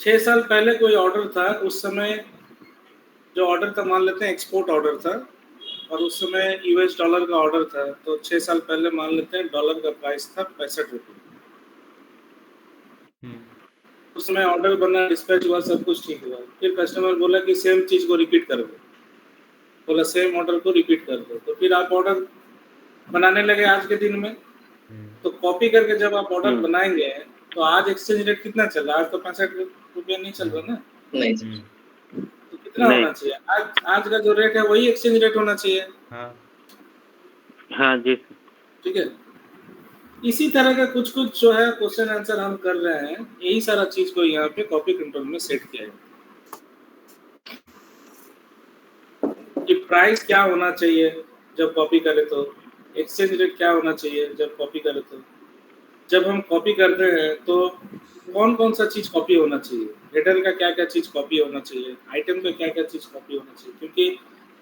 6 साल पहले कोई ऑर्डर था, उस समय जो ऑर्डर था मान लेते हैं एक्सपोर्ट ऑर्डर था, और उस समय यूएस डॉलर का ऑर्डर था, तो 6 साल पहले मान लेते हैं डॉलर का प्राइस था 65 रुपये। उस समय ऑर्डर बना, डिस्पैच हुआ, सब कुछ ठीक हुआ, फिर कस्टमर बोला कि सेम चीज को रिपीट कर दो, बोला सेम ऑर्डर को रिपीट कर दो, तो फिर आप ऑर्डर बनाने लगे आज के दिन में। तो कॉपी करके जब आप ऑर्डर बनाएंगे, तो आज एक्सचेंज रेट कितना चल रहा है? आज तो 65 रुपया नहीं चल रहा ना, नहीं तो कितना होना चाहिए? आज का जो रेट है वही एक्सचेंज रेट होना चाहिए। हाँ जी ठीक है, इसी तरह का कुछ कुछ जो है क्वेश्चन आंसर हम कर रहे हैं, यही सारा चीज को यहाँ पे कॉपी कंट्रोल में सेट किया है कि प्राइस क्या होना चाहिए जब कॉपी करें, तो एक्सचेंज रेट क्या होना चाहिए जब कॉपी करें, तो जब हम कॉपी करते हैं तो कौन कौन सा चीज कॉपी होना चाहिए, हेडर का क्या क्या चीज कॉपी होना चाहिए, आइटम का क्या क्या चीज कॉपी होना चाहिए, क्योंकि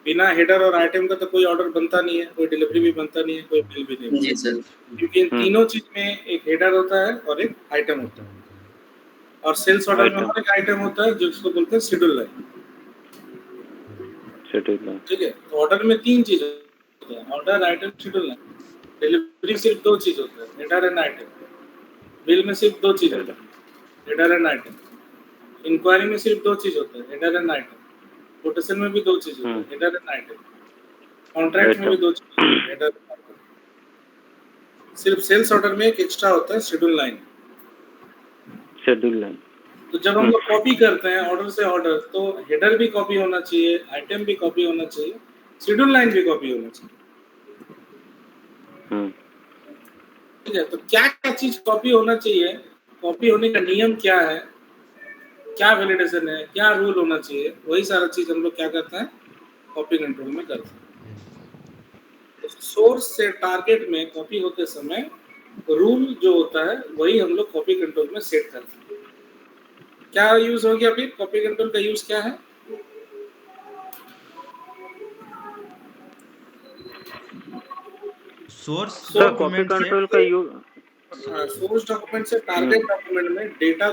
बिना हेडर और आइटम का तो कोई ऑर्डर बनता नहीं है, कोई डिलीवरी भी बनता नहीं है, कोई बिल भी नहीं जी सर। क्योंकि इन तीनों चीज में एक हेडर होता है और एक आइटम होता है, और सेल्स ऑर्डर में और एक आइटम होता है जिसको बोलते हैं शेड्यूल लाइन। ठीक है, तो ऑर्डर में 3 चीज होता है, order, item, schedule line. Delivery सिर्फ 2 चीज होता है, हेडर एंड आइटम। बिल में सिर्फ 2 चीज होता है, हेडर एंड आइटम। इंक्वायरी में सिर्फ 2 चीज होता है, हेडर एंड आइटम। कोटेशन में भी 2 चीज होता है, हेडर एंड आइटम। कॉन्ट्रैक्ट में भी 2 चीज होता है, हेडर एंड आइटम। सिर्फ सेल्स ऑर्डर में एक एक्स्ट्रा होता है, शेड्यूल लाइन। तो जब हम लोग कॉपी करते हैं ऑर्डर से ऑर्डर, तो हेडर भी कॉपी होना चाहिए, आइटम भी कॉपी होना चाहिए, शेड्यूल लाइन भी कॉपी होना चाहिए। ठीक है, तो क्या क्या चीज कॉपी होना चाहिए, कॉपी होने का नियम क्या है, क्या वैलिडेशन है, क्या रूल होना चाहिए, वही सारा चीज हम लोग क्या करते हैं कॉपी कंट्रोल में करते हैं। तो सोर्स से टारगेट में कॉपी होते समय रूल जो होता है वही हम लोग कॉपी कंट्रोल में सेट करते हैं। क्या यूज हो गया फिर कॉपी कंट्रोल का यूज क्या है? सोर्स कॉपी कंट्रोल का यूज, सोर्स डॉक्यूमेंट से टारगेट डॉक्यूमेंट में डेटा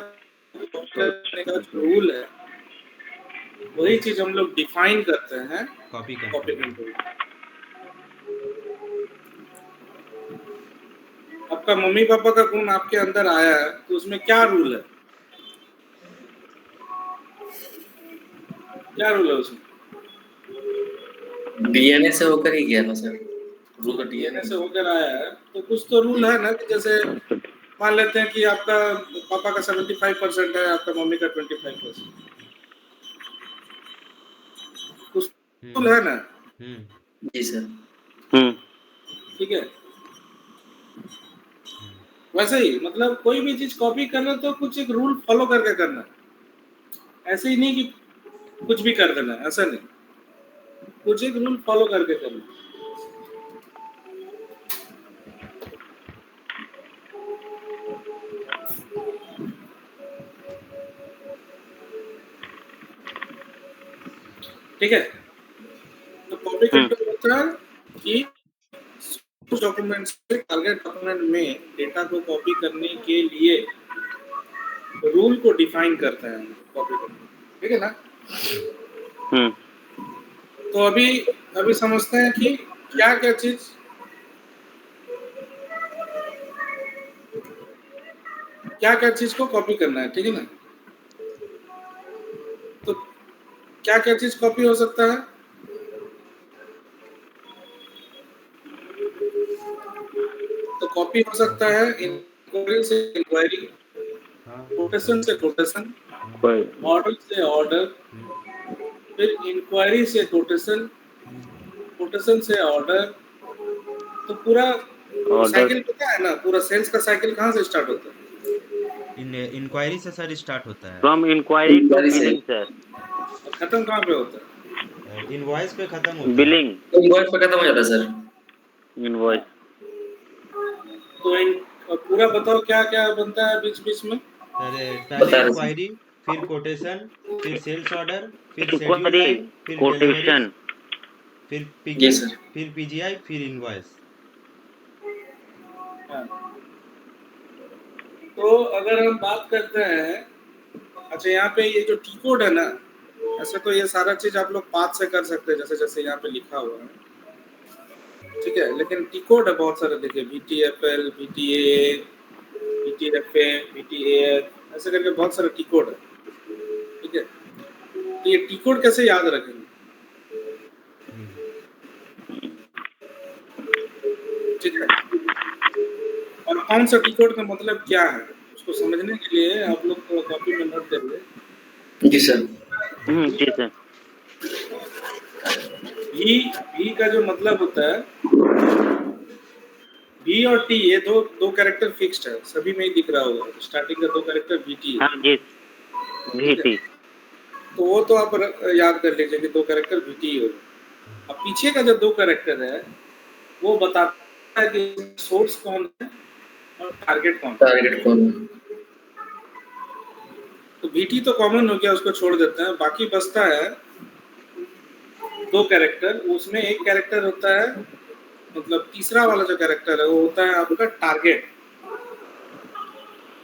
करने का जो रूल है वही चीज हम लोग डिफाइन करते हैं कॉपी कंट्रोल। आपका मम्मी पापा का गुण आपके अंदर आया है, तो उसमें क्या रूल है, क्या रूल है उसमें? डीएनए से होकर ही गया ना सर, रूल तो डीएनए से होकर आया है, तो कुछ तो रूल है ना, कि जैसे मान लेते हैं कि आपका पापा का 75% है, आपका मम्मी का 25%, कुछ रूल है ना? जी सर। ठीक है, वैसे ही मतलब कोई भी चीज कॉपी करना तो कुछ एक रूल फॉलो करके करना, ऐसे ही नहीं कि कुछ भी कर देना, ऐसा नहीं, कुछ एक रूल फॉलो करके करना। ठीक है, तो कॉपी कंट्रोल होता है कि डॉक्यूमेंट से टारगेट डॉक्यूमेंट में डेटा को कॉपी करने के लिए रूल को डिफाइन करते हैं कॉपी कंट्रोल। ठीक है ना? तो अभी समझते हैं कि क्या क्या चीज को कॉपी करना है। ठीक है ना? तो क्या क्या चीज कॉपी हो सकता है? तो कॉपी हो सकता है इंक्वायरी से इंक्वायरी, कोटेशन से कोटेशन, ऑर्डर से ऑर्डर, फिर इंक्वायरी से कोटेशन, कोटेशन से ऑर्डर। तो पूरा साइकिल पता है ना, पूरा सेल्स का साइकिल कहाँ से स्टार्ट होता है? इंक्वायरी से सर स्टार्ट होता है, from inquiry to billing sir. खत्म कहाँ पे होता है? इनवॉइस पे खत्म होता है, बिलिंग इनवॉइस पे खत्म हो जाता है सर। इनवॉइस। तो पूरा बताओ क्या क्या बनता है बीच बीच में। अरे पहले बता रहे थे। इंक्वायरी, फिर कोटेशन, फिर सेल्स ऑर्डर, फिर शेड्यूल इंक्वायरी, लाइन, फिर डिलीवरीज, कोटेशन। फिर जी पिकिंग, सर। फिर पीजीआई, फिर इनवॉइस। हाँ। तो अगर हम बात करते हैं, अच्छा यहाँ पे ये जो टी कोड है ना, ऐसे तो ये सारा चीज आप लोग पाथ से कर सकते हैं जैसे जैसे यहाँ पे लिखा हुआ है, ठीक है। लेकिन टी कोड है बहुत सारे, देखिए VTFL, VTA, VTFA, VTAF, ऐसे करके बहुत सारे टी कोड है, ठीक है। तो ये टी कोड कैसे याद रखेंगे? ठीक है। और कौन सा टी कोड का मतलब क्या है उसको समझने के लिए आप लोग थोड़ा कॉपी में नोट करिए। जी सर। जी सर। भी का जो मतलब होता है, भी और टी, ये दो कैरेक्टर फिक्स्ड है, सभी में ही दिख रहा होगा। स्टार्टिंग का दो कैरेक्टर VT है, हाँ जी, ठीक है। VT। तो वो तो आप याद कर लीजिए कि दो कैरेक्टर VT ही होगा। अब पीछे का जो दो कैरेक्टर है वो बताता है कि सोर्स कौन है और टारगेट कौन है। टारगेट कौन है? तो VT तो कॉमन हो गया, उसको छोड़ देते हैं। बाकी बचता है दो कैरेक्टर, उसमें एक कैरेक्टर होता है, मतलब तीसरा वाला जो कैरेक्टर है वो होता है आपका टारगेट,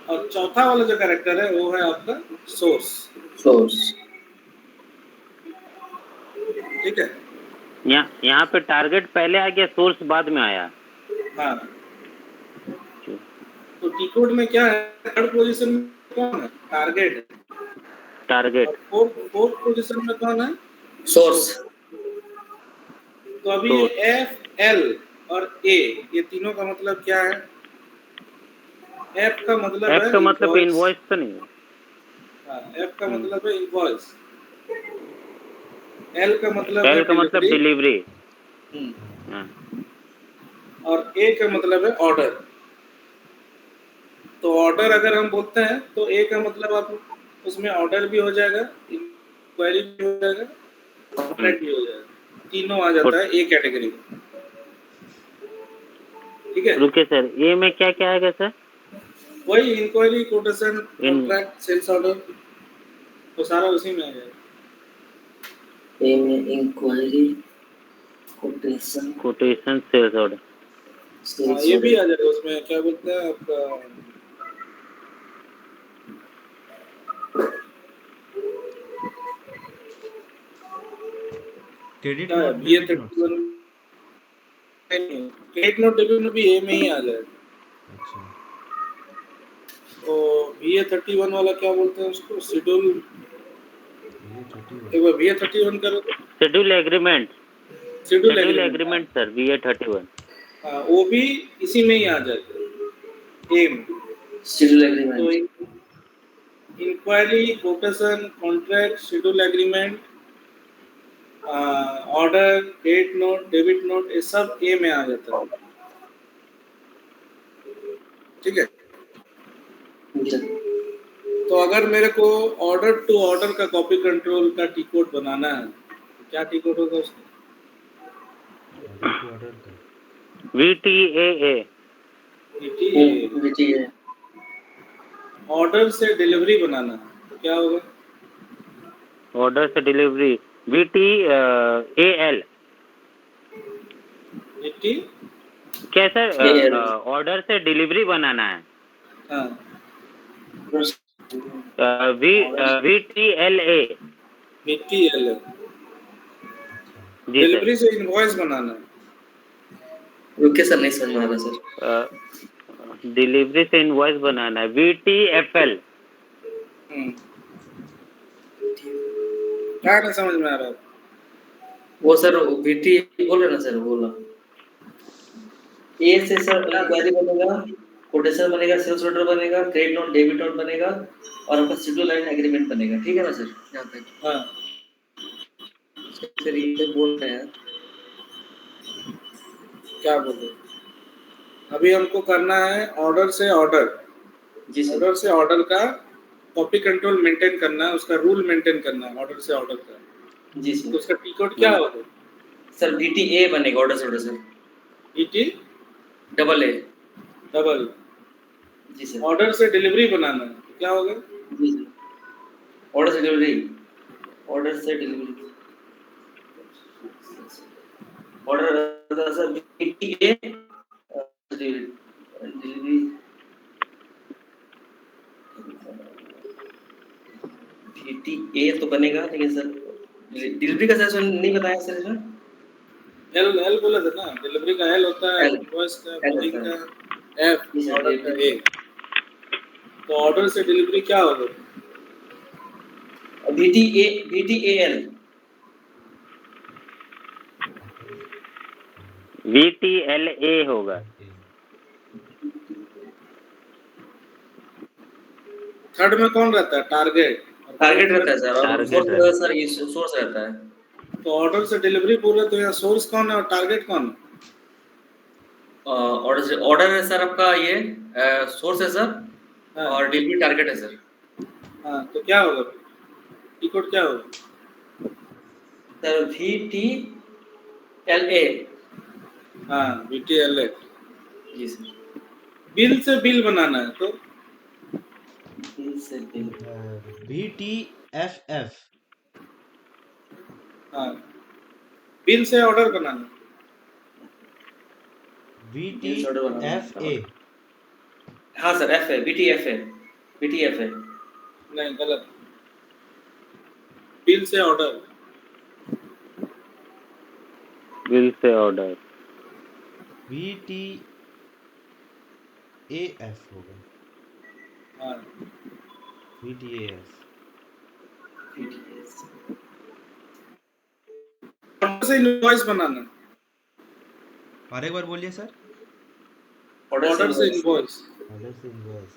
और चौथा वाला जो कैरेक्टर है वो है आपका सोर्स। सोर्स। ठीक है। यहाँ पे टारगेट पहले आ गया, सोर्स बाद में आया। हाँ, तो टी कोड में क्या है, थर्ड पोजीशन में कौन है? टारगेट। टारगेट। और फोर्थ पोजीशन में कौन है? सोर्स। तो अभी सोर्स। F, L और A, ये तीनों का मतलब क्या है? F का मतलब F है का मतलब इनवॉइस। इनवॉइस तो नहीं है। हाँ, F का मतलब है इनवॉइस। L का मतलब है L का मतलब डिलीवरी। और A का मतलब है ऑर्डर। तो ऑर्डर अगर हम बोलते हैं तो A का मतलब आप उसमें ऑर्डर भी हो जाएगा, इंक्वायरी भी हो जाएगा, कॉन्ट्रैक्ट भी हो जाएगा, तीनों आ जाता है A कैटेगरी में। ठीक है। रुके सर, A में क्या क्या आएगा सर? वही inquiry, quotation, contract, sales order, तो सारा उसी में आ जाएगा। ए में इंक्वायरी, कोटेशन, सेल्स ऑर्डर। हाँ, ये भी आ जाएगा उसमें। क्या बोलते हैं आपका, क्रेडिट क्या है, note, BA debit note. 31, credit note debit note भी A में ही आ जाएगा। अच्छा, तो BA 31 वाला क्या बोलते हैं उसको? शेड्यूल। ये 31। एक बार BA 31 करो तो। Schedule agreement. Schedule schedule agreement, agreement sir, BA 31। हाँ, वो भी इसी में ही आ जाएगा, A में। शेड्यूल तो agreement, inquiry, quotation, contract, schedule agreement, order, credit note, debit note, ये सब A में आ जाता है। ठीक है। तो अगर मेरे को ऑर्डर टू ऑर्डर का कॉपी कंट्रोल का टी कोड बनाना है तो क्या टी कोड होगा उसका? ऑर्डर टू ऑर्डर का VTAA। VTA। ऑर्डर से डिलीवरी बनाना है तो क्या होगा? ऑर्डर से डिलीवरी, VTAL। क्या सर? ऑर्डर से डिलीवरी बनाना है। हाँ, VTLA। VTL, जी डिलीवरी से इनवॉइस बनाना है। रुके सर, नहीं समझ में आ रहा सर। सर, डिलीवरी से इनवॉइस बनाना है, VTFL। क्या नहीं समझ में आ रहा? वो सर VT बोल रहे ना सर, बोला ए से सर इंक्वायरी बनेगा, कोटेशन बनेगा, सेल्स ऑर्डर बनेगा, क्रेडिट नोट, डेबिट नोट बनेगा और आपका शेड्यूल लाइन एग्रीमेंट बनेगा। ठीक है ना सर? यहाँ पे हाँ, सर ये बोल रहे हैं। क्या बोले? अभी हमको करना है ऑर्डर से ऑर्डर। जी सर। ऑर्डर से ऑर्डर का कॉपी कंट्रोल मेंटेन करना है, उसका रूल मेंटेन करना है ऑर्डर से ऑर्डर का। जी सर। तो उसका टी कोड क्या होगा? सर VTA बनेगा, ऑर्डर से order sir. VT double A। Double. जी सर। ऑर्डर से डिलीवरी बनाना है क्या हो गया? ऑर्डर से डिलीवरी, ऑर्डर से delivery, order sir BTA delivery, BTA तो बनेगा लेकिन सर डिलीवरी का सेशन नहीं बताया सर इसमें। एल बोला था ना, डिलीवरी का एल होता है, L, इनवॉइस का, L बिलिंग होता है। का एफ, जी सर, ऑर्डर का ये ए। तो ऑर्डर से डिलीवरी क्या होगा? VTAL, VTLA होगा। थर्ड में कौन रहता है? टारगेट। टारगेट रहता है सर, और टारगेट सोर्स रहता है। सर ये सोर्स रहता है। तो ऑर्डर से डिलीवरी बोल रहे तो यहाँ सोर्स कौन है और टारगेट कौन है? ऑर्डर है सर आपका, ये सोर्स है सर, हाँ। और डिलीवरी टारगेट है सर। हाँ, तो क्या होगा? टी कोड क्या होगा? Sir VTLA। हाँ, VTLA। जी सर। बिल से बिल बनाना है तो बिल से बिल, BTFF। हाँ, बिल से ऑर्डर बनाना है। बिल से ऑर्डर बनाना है। BTFA। हाँ सर, F है, BTFA। नहीं, गलत। बिल से ऑर्डर। बिल से ऑर्डर। BTAF होगा। हाँ, BTAF। ऑर्डर से इनवॉइस बनाना है। और एक बार बोलिए सर। ऑर्डर से इनवॉइस। ऑर्डर से इनवॉइस।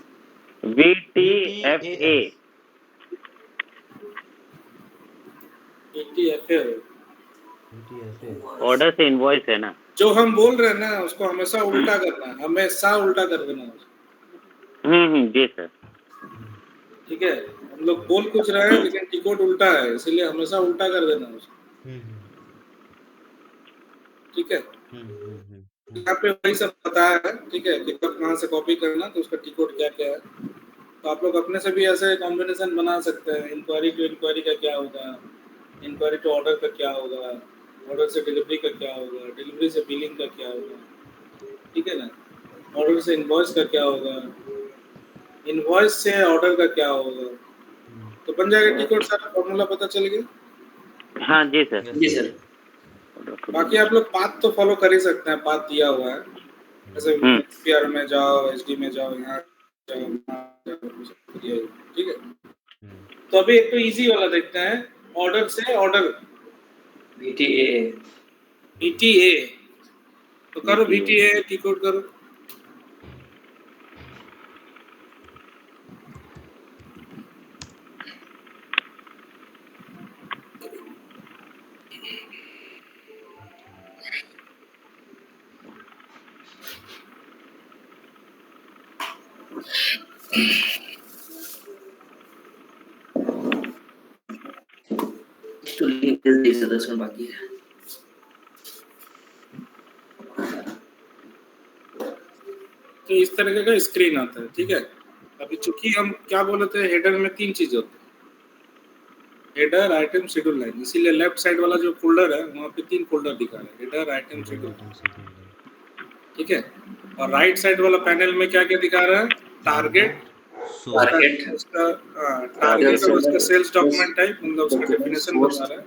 VTFA। VTFA हो। BTFA। ऑर्डर से इनवॉइस है ना। जो हम बोल रहे हैं ना उसको हमेशा उल्टा करना है, हमेशा उल्टा कर देना है उसको। जी सर। ठीक है, हम लोग बोल कुछ रहे हैं लेकिन टी कोड उल्टा है, इसलिए हमेशा उल्टा कर देना है उसको। ठीक है, यहाँ पे वही सब बताया है। ठीक है, कि कब कहाँ से कॉपी करना, तो उसका टी कोड क्या क्या है। तो आप लोग अपने से भी ऐसे कॉम्बिनेशन बना सकते हैं। इंक्वायरी टू इंक्वायरी का क्या होगा, इंक्वायरी टू ऑर्डर का क्या होगा, ऑर्डर से डिलीवरी का क्या होगा, डिलीवरी से बिलिंग का क्या होगा। ठीक है ना, ऑर्डर से इनवॉइस का क्या होगा, इनवॉइस से ऑर्डर का क्या होगा। तो बन जाएगा टी कोड, सारा फॉर्मूला पता चल गया। हाँ जी सर। जी सर। बाकी आप लोग पाथ तो फॉलो कर ही सकते हैं, पाथ दिया हुआ है। जैसे XPR में जाओ, HD में जाओ, यहाँ जाओ, वहाँ जाओ, ठीक है। तो अभी एक तो इजी वाला देखते हैं, ऑर्डर से ऑर्डर। VTA। तो करो VTA, टी कोड करो। तो लिंक दे से 10 मिनट बाकी है। तो इस तरह का स्क्रीन आता है। ठीक है, अभी चूंकि हम क्या बोले थे, हेडर में 3 चीज होती है, हेडर, आइटम, शेड्यूल लाइन। इसीलिए लेफ्ट साइड वाला जो फोल्डर है वहाँ पे 3 फोल्डर दिखा रहा है, हेडर, आइटम, शेड्यूल। ठीक है, और राइट साइड वाला पैनल में क्या क्या दिखा रहा है, टारगेट, उसका टारगेट और उसका सेल्स डॉक्यूमेंट टाइप, मतलब उसका डेफिनेशन बता रहा है,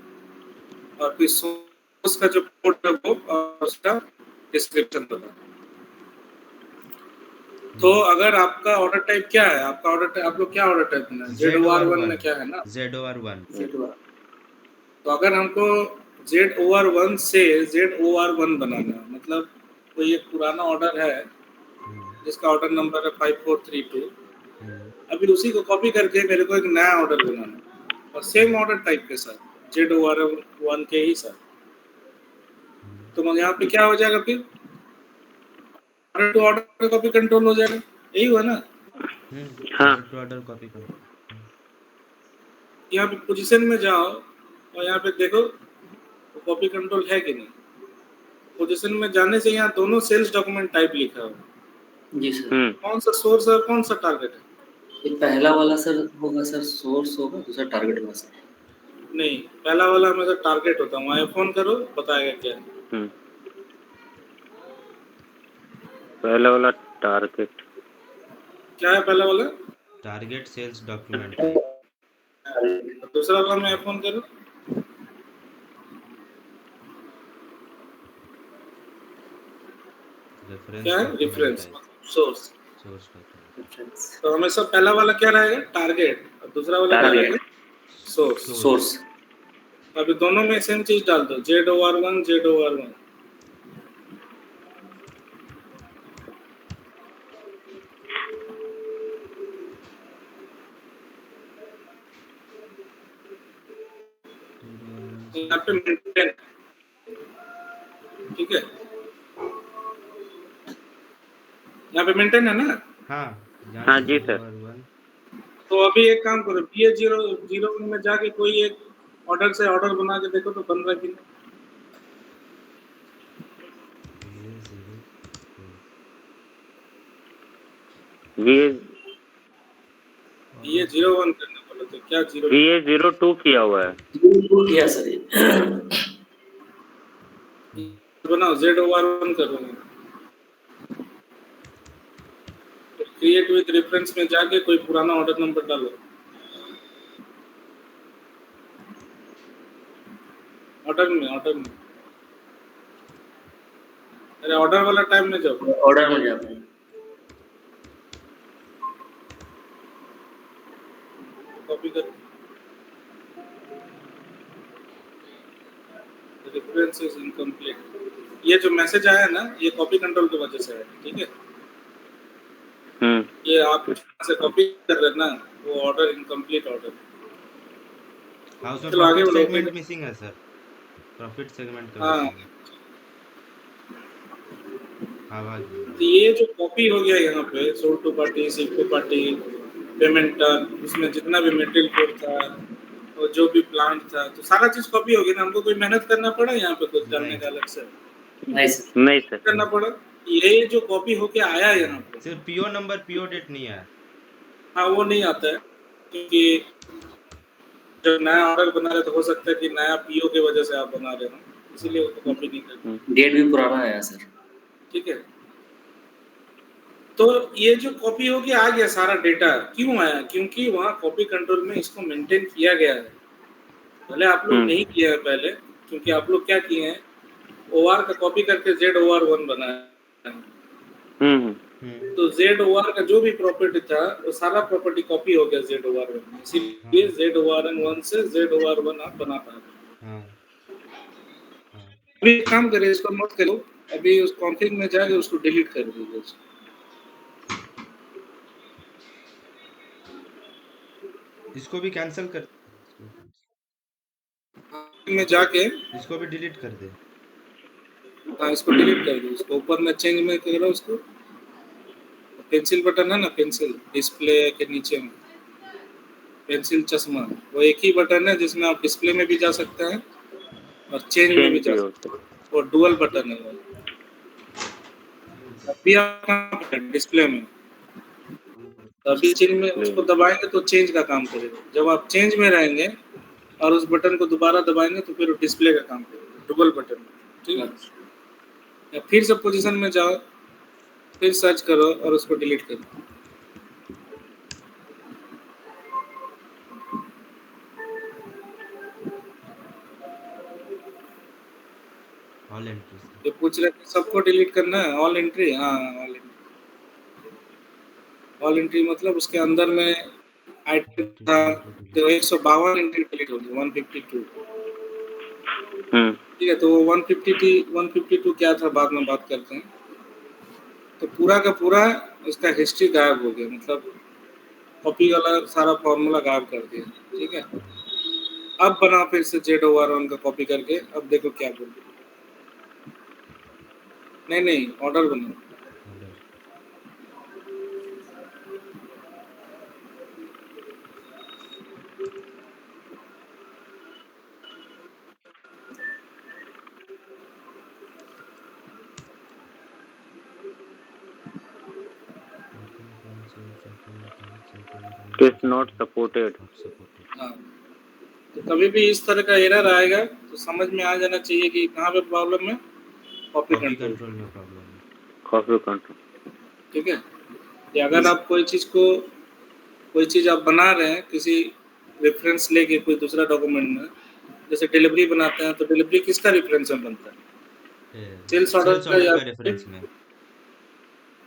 और फिर सोर्स का जो कोड है वो और उसका डिस्क्रिप्शन बता रहा है। तो अगर आपका ऑर्डर टाइप क्या है, आपका ऑर्डर टाइप, आप लोग क्या ऑर्डर टाइप बना है, ZOR1 में क्या है ना, ZOR1। तो अगर हमको ZOR1 से ZOR1 बनाना है, मतलब कोई एक पुराना ऑर्डर है जिसका ऑर्डर नंबर है 5432, अभी उसी को कॉपी करके मेरे को एक नया ऑर्डर बनाना है और सेम ऑर्डर टाइप के साथ, ZOR1 के ही साथ। तो यहाँ पे क्या हो जाएगा, फिर ऑर्डर टू ऑर्डर का कॉपी कंट्रोल हो जाएगा। यही हुआ ना। हाँ। टू ऑर्डर कॉपी कर। यहाँ पे पोजीशन में जाओ और यहाँ पे देखो कॉपी कंट्रोल है कि नहीं। पोजीशन में जाने से यहाँ दोनों सेल्स डॉक्यूमेंट टाइप लिखा हो। जी सर। कौन सा सोर्स है और कौन सा टारगेट है। ये पहला वाला सर होगा सर सोर्स होगा, दूसरा टारगेट होगा सर। नहीं, पहला वाला हमेशा टारगेट होता है। वहाँ फोन करो, बताएगा क्या है। पहला वाला टारगेट क्या है पहला वाला? Target sales document. दूसरा वाला मैं फोन करूँ, क्या है? Reference, source. तो हमेशा पहला वाला क्या रहेगा? टारगेट, और दूसरा वाला क्या रहेगा? सोर्स। अभी दोनों में सेम चीज डाल दो, ZOR1 ZOR1। यहाँ पे मेंटेन, ठीक है, यहाँ पे मेंटेन है ना? हाँ जी सर। तो अभी एक काम करो, BA001 में जाके कोई एक ऑर्डर से ऑर्डर बना के देखो तो बन रहा कि नहीं। BA01 करना बोला तो क्या 0? BA02 किया हुआ है। किया सर ये। बनाओ, ZOR1 करो। क्रिएट विद रेफरेंस में जाके कोई पुराना ऑर्डर नंबर डालो। ऑर्डर में अरे ऑर्डर वाला टाइम में जाओ, ऑर्डर में जाते हैं। कॉपी कर, रेफरेंस इज इनकम्प्लीट। ये जो मैसेज आया ना, ये कॉपी कंट्रोल की वजह से है, ठीक है। ये आप से कॉपी कर रहे हैं ना, वो ऑर्डर इनकम्प्लीट ऑर्डर। हाँ, उसमें प्रॉफिट सेगमेंट मिसिंग है सर, प्रॉफिट सेगमेंट का मिसिंग है। आवाज तो ये जो कॉपी हो गया यहाँ पे, sold to party, ship to party, payment term, उसमें जितना भी मटेरियल कोड था और जो भी प्लांट था, तो सारा चीज कॉपी हो गया ना। हमको कोई मेहनत करना पड़ा यहाँ पे कुछ डालने का अलग से? नहीं सर करना पड़ा। ये जो कॉपी होके आया यहाँ पे, सिर्फ पीओ नंबर, पीओ डेट नहीं है। हाँ, वो नहीं आता है, क्योंकि जब नया ऑर्डर बना रहे तो हो सकता है कि नया पीओ की वजह से आप बना रहे हो, इसीलिए उसको कॉपी नहीं करते। डेट भी पुराना आया सर, ठीक है। तो ये जो कॉपी होके आ गया सारा डेटा, क्यों आया? क्योंकि वहाँ कॉपी कंट्रोल में इसको मेंटेन किया गया है। भले आप लोग नहीं किया है पहले, क्योंकि आप लोग क्या किए हैं, OR का कॉपी करके ZOR1 बनाया है। तो ZOR का जो भी प्रॉपर्टी था, वो सारा प्रॉपर्टी कॉपी हो गया ZOR1 में, इसीलिए ZOR1 से ZOR1 आप बना पाए। अभी काम करिए, इसको मत करो, अभी उस कॉन्फ़िग में जाके उसको डिलीट कर दीजिए। इसको भी कैंसिल कर, में जाके इसको भी डिलीट कर दे। हाँ, इसको डिलीट कर दो। इसको ऊपर में चेंज में करो, उसको पेंसिल बटन है ना, पेंसिल डिस्प्ले के नीचे में पेंसिल चश्मा, वो एक ही बटन है जिसमें आप डिस्प्ले में भी जा सकते हैं और चेंज में भी जा सकते हैं। वो डुअल बटन है। अभी आप डिस्प्ले में, अभी चेंज में उसको दबाएंगे तो चेंज का काम करेगा। जब आप चेंज में रहेंगे और उस बटन को दोबारा दबाएंगे तो फिर डिस्प्ले का काम करेगा, डुअल बटन, ठीक है। या फिर से पोजीशन में जाओ, फिर सर्च करो और उसको डिलीट करो। ऑल एंट्रीज ये पूछ रहे थे सबको डिलीट करना है, ऑल एंट्री। हाँ, ऑल एंट्री मतलब उसके अंदर में आइटम था, तो 152 एंट्री डिलीट होगी, 152। ठीक है, तो 152 क्या था बाद में बात करते हैं। तो पूरा का पूरा इसका हिस्ट्री गायब हो गया, मतलब कॉपी वाला सारा फॉर्मूला गायब कर दिया, ठीक है। अब बना फिर से ZOR1 का कॉपी करके, अब देखो क्या बोल। नहीं, ऑर्डर बनाओ। किस नॉट सपोर्टेड। हाँ, तो कभी भी इस तरह का एरर आएगा तो समझ में आ जाना चाहिए कि कहाँ पे प्रॉब्लम है, कॉपी कॉपी कंट्रोल। कंट्रोल में प्रॉब्लम है। Copy control. ठीक है, कि अगर आप कोई चीज़ आप बना रहे हैं किसी रेफरेंस लेके कोई दूसरा डॉक्यूमेंट में, जैसे डिलीवरी बनाते हैं तो डिलीवरी किसका रेफरेंस में बनता है? सेल्स ऑर्डर सेल्स का, ऑर्डर या का रेफरेंस में,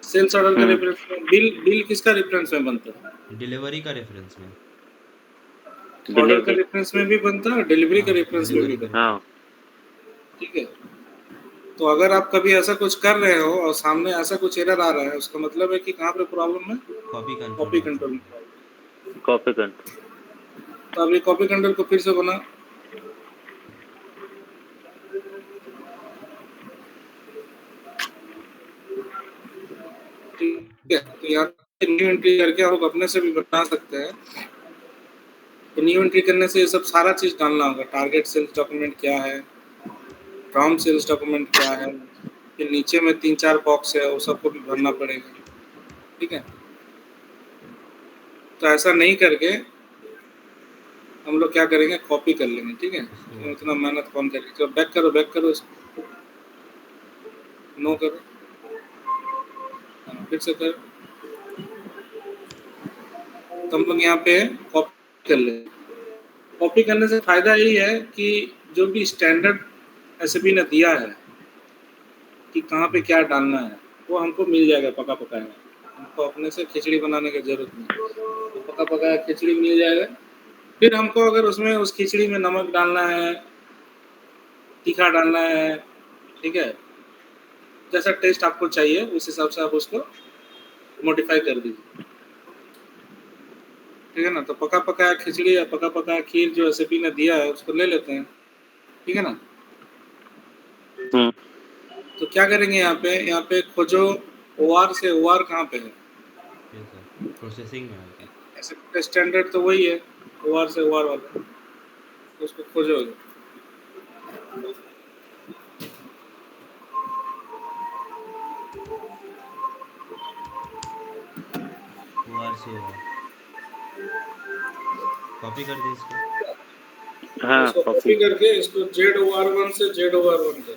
सेल्स ऑर्डर का रेफरेंस में, बिल किसका रेफरेंस में बनता है? डिलीवरी का रेफरेंस में। ऑर्डर का डिलीवरी। रेफरेंस में भी बनता है, डिलीवरी का हाँ, रेफरेंस में भी डिलीवरी का बनता है। हाँ। ठीक है, तो अगर आप कभी ऐसा कुछ कर रहे हो और सामने ऐसा कुछ एरर आ रहा है, उसका मतलब है कि कहाँ पे प्रॉब्लम है, कॉपी कंट्रोल कॉपी में हो कंट्रोल में सकता है। प्रॉब्लम। Copy control. तो अब ये कॉपी कंट्रोल को फिर से बना, ठीक है, तो यहाँ पे न्यू एंट्री करके हम लोग अपने से भी बना सकते हैं। तो न्यू एंट्री करने से ये सब सारा चीज़ डालना होगा, टारगेट सेल्स डॉक्यूमेंट क्या है, फ्रॉम सेल्स डॉक्यूमेंट क्या है, फिर नीचे में 3-4 बॉक्स है वो सबको भी भरना पड़ेगा। ठीक है, तो ऐसा नहीं करके हम लोग क्या करेंगे, कॉपी कर लेंगे। ठीक है, इसको तो इतना मेहनत कौन करेगा? तो बैक करो इसको, नो करो, हाँ, फिर से करो, तो हम लोग यहाँ पे कॉपी कर लेंगे। कॉपी करने से फायदा यही है कि जो भी स्टैंडर्ड एसएपी ने दिया है कि कहाँ पे क्या डालना है, वो हमको मिल जाएगा पका पकाया। हमको अपने से खिचड़ी बनाने की जरूरत नहीं, तो पका पकाया खिचड़ी मिल जाएगा। फिर हमको अगर उसमें उस खिचड़ी में नमक डालना है, तीखा डालना है, ठीक है, जैसा टेस्ट आपको चाहिए उस हिसाब से आप उसको मॉडिफाई कर दीजिए। ठीक है ना, तो पका पकाया खिचड़ी या पका पकाया खीर जो एसएपी ने दिया है उसको ले लेते हैं। ठीक है ना, तो क्या करेंगे यहाँ पे खोजो ओआर से, ओआर कहाँ पे है? ये सर प्रोसेसिंग में है क्या? ऐसे स्टैंडर्ड तो वही है, ओआर से ओआर वाला, तो उसको खोजोगे। ओआर से ओआर कॉपी कर दी इसको। हाँ इसको कॉपी। कॉपी करके इसको ZOR1 से ZOR1 कर।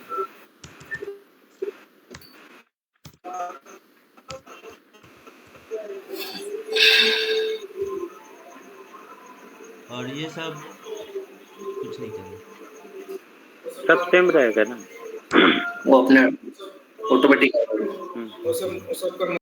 और ये सब कुछ नहीं करना। सब सेम रहेगा ना। वो अपने ऑटोमेटिक। वो सब करना।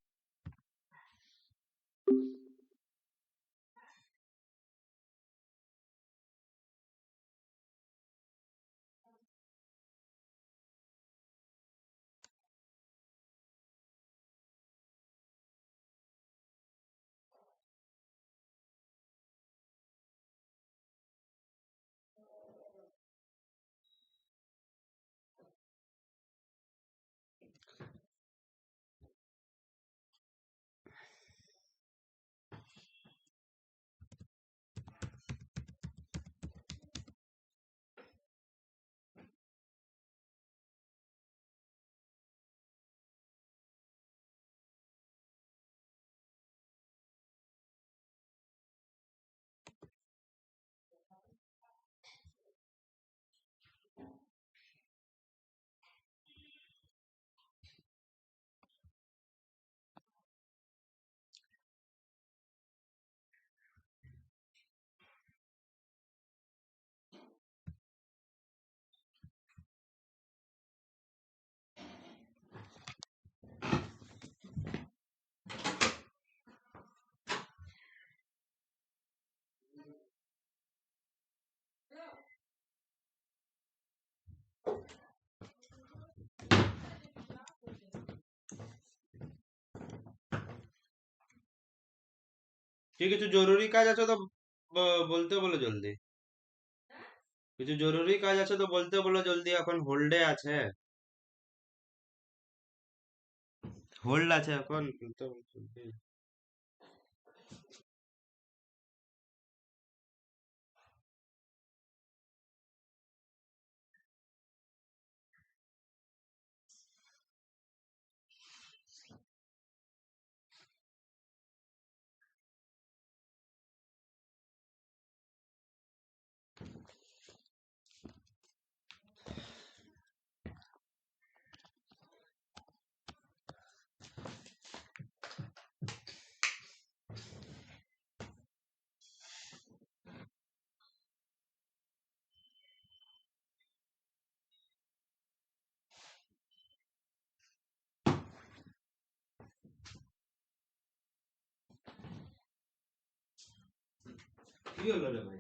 ঠিক আছে, জরুরি কাজ আছে তো বলতে বলো জলদি। কিছু জরুরি কাজ আছে তো বলতে বলো জলদি, এখন হোল্ডে আছে। হোল্ড আছে এখন তো বলতে। ये लो रे भाई।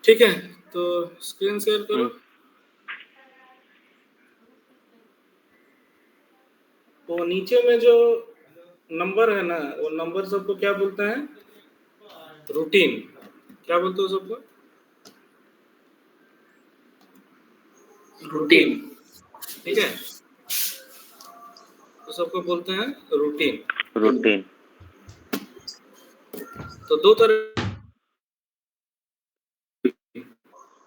ठीक है, तो स्क्रीन शेयर करो। तो नीचे में जो नंबर है ना, वो नंबर सबको क्या बोलते हैं? रूटीन। क्या बोलते हो सबको? रूटीन। ठीक है, तो सबको बोलते हैं रूटीन। रूटीन। तो दो तरह,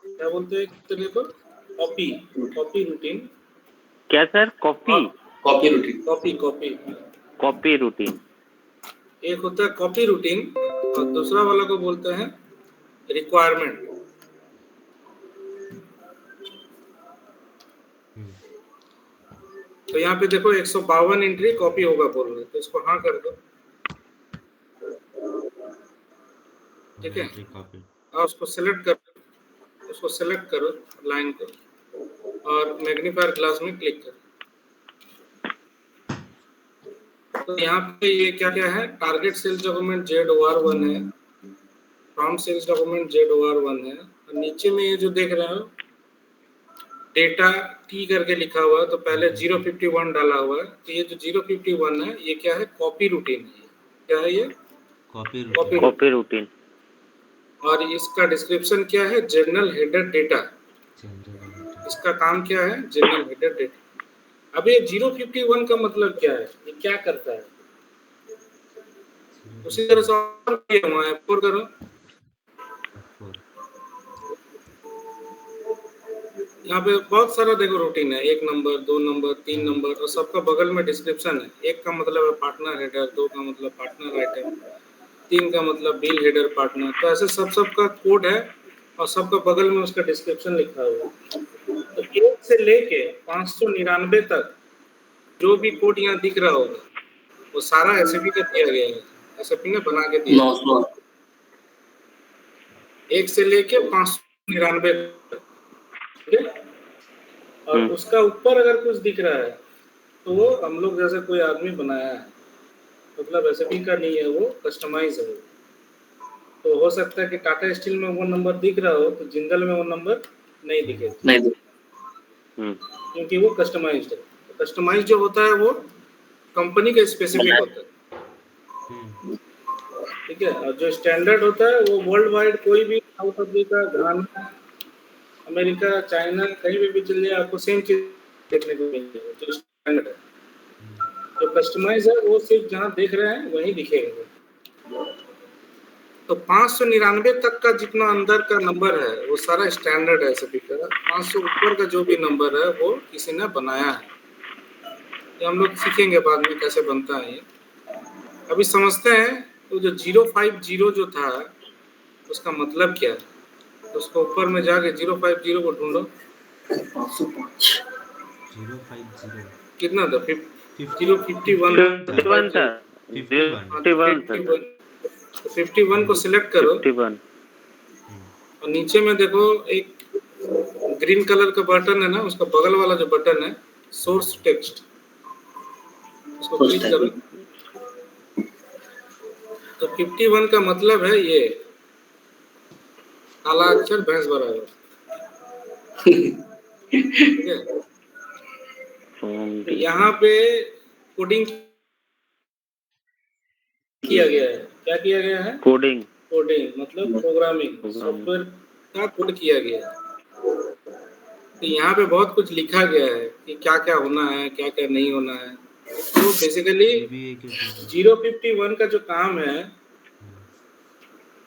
क्या बोलते हैं एक तरह को? कॉपी। Copy routine. क्या sir? Copy? Copy routine. Copy copy copy routine. एक होता है कॉपी रूटीन और दूसरा वाला को बोलते हैं रिक्वायरमेंट। तो यहाँ पे देखो 152 एंट्री कॉपी होगा बोल रहे, तो इसको हाँ कर दो। ठीक है, और उसको सेलेक्ट करो, उसको सेलेक्ट करो लाइन को और मैग्नीफायर ग्लास में क्लिक करो। तो यहाँ पे ये क्या क्या है? टारगेट सेल्स डॉक्यूमेंट ZOR1 है, फ्रॉम सेल्स डॉक्यूमेंट ZOR1 है, और नीचे में ये जो देख रहे हो डेटा T करके लिखा हुआ है, तो पहले 051 डाला हुआ है। तो ये जो 051 है ये क्या है? कॉपी रूटीन है। क्या है ये? Copy routine. और इसका डिस्क्रिप्शन क्या है? General header data. इसका काम क्या है? General header data. अब ये 051 का मतलब क्या है? ये क्या करता है? उसी तरह से और किया हुआ है, F4 करो। यहाँ पे बहुत सारा देखो रूटीन है, 1 नंबर, 2 नंबर, 3 नंबर, और सबका बगल में डिस्क्रिप्शन है। 1 का मतलब है पार्टनर हेडर, 2 का मतलब पार्टनर आइटम, 3 का मतलब बिल हेडर पार्टनर। तो ऐसे सबका कोड है और सबका बगल में उसका डिस्क्रिप्शन लिखा हुआ है। तो 1 से लेके 599 तक जो भी कोड यहाँ दिख रहा होगा वो सारा एसएपी का दिया गया है, एसएपी ने बना के दिया। 1 से लेके 599 तक, ठीक है? और उसका ऊपर अगर कुछ दिख रहा है तो वो हम लोग जैसे कोई आदमी बनाया है, मतलब एसएपी का नहीं है, वो कस्टमाइज है। तो हो सकता है कि टाटा स्टील में वो नंबर दिख रहा हो तो जिंदल में वो नंबर नहीं दिखेगा, क्योंकि वो कस्टमाइज्ड है। तो कस्टमाइज जो होता है वो कंपनी का स्पेसिफिक होता है, ठीक है। और जो स्टैंडर्ड होता है वो वर्ल्ड वाइड, कोई भी साउथ अफ्रीका, घाना, अमेरिका, चाइना, कहीं भी चल जाए आपको सेम चीज देखने को मिलेगा। जो स्टैंडर्ड है, जो कस्टमाइज है वो सिर्फ जहाँ देख रहे हैं वहीं दिखेगा। तो 599 तक का जितना अंदर का नंबर है वो सारा स्टैंडर्ड है सभी का। 500 ऊपर का जो भी नंबर है वो किसी ने बनाया है। ये हम लोग सीखेंगे बाद में कैसे बनता है ये। अभी समझते हैं तो जो 050 जो था उसका मतलब क्या है। तो उसको ऊपर में जाके 050 को ढूंढो। 050 कितना था? 51 था। 51 को सिलेक्ट करो। 51। और नीचे में देखो एक ग्रीन कलर का बटन है ना, उसका बगल वाला जो बटन है सोर्स टेक्स्ट, उसको क्लिक करो। तो 51 का मतलब है ये काला अक्षर भैंस बराबर, ठीक है। तो यहाँ पे कोडिंग किया गया है। क्या किया गया है? कोडिंग मतलब प्रोग्रामिंग, सॉफ्टवेयर का कोड किया गया है। तो यहाँ पे बहुत कुछ लिखा गया है कि क्या क्या होना है, क्या क्या नहीं होना है। तो बेसिकली 051 का जो काम है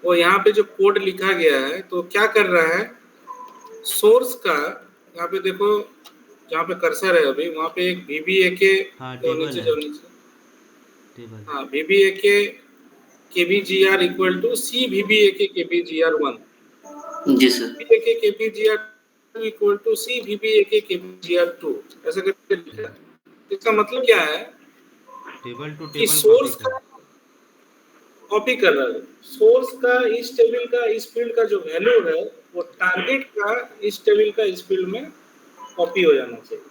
वो यहाँ पे जो कोड लिखा गया है तो क्या कर रहा है, सोर्स का, यहाँ पे देखो जहाँ पे कर्सर है अभी वहाँ पे एक VBAK, नीचे जाओ नीचे, हाँ VBAK KBGR equal to C VBAK KBGR1। जी सर। VBAK KBGR2 equal to C VBAK KBGR2, ऐसा करके लिखा है। इसका मतलब क्या है टेबल टू कि टेबल सोर्स का कॉपी कर रहा है, सोर्स का इस टेबल का इस फील्ड का जो वैल्यू है वो टारगेट का इस टेबल का इस फील्ड में कॉपी हो जाना चाहिए।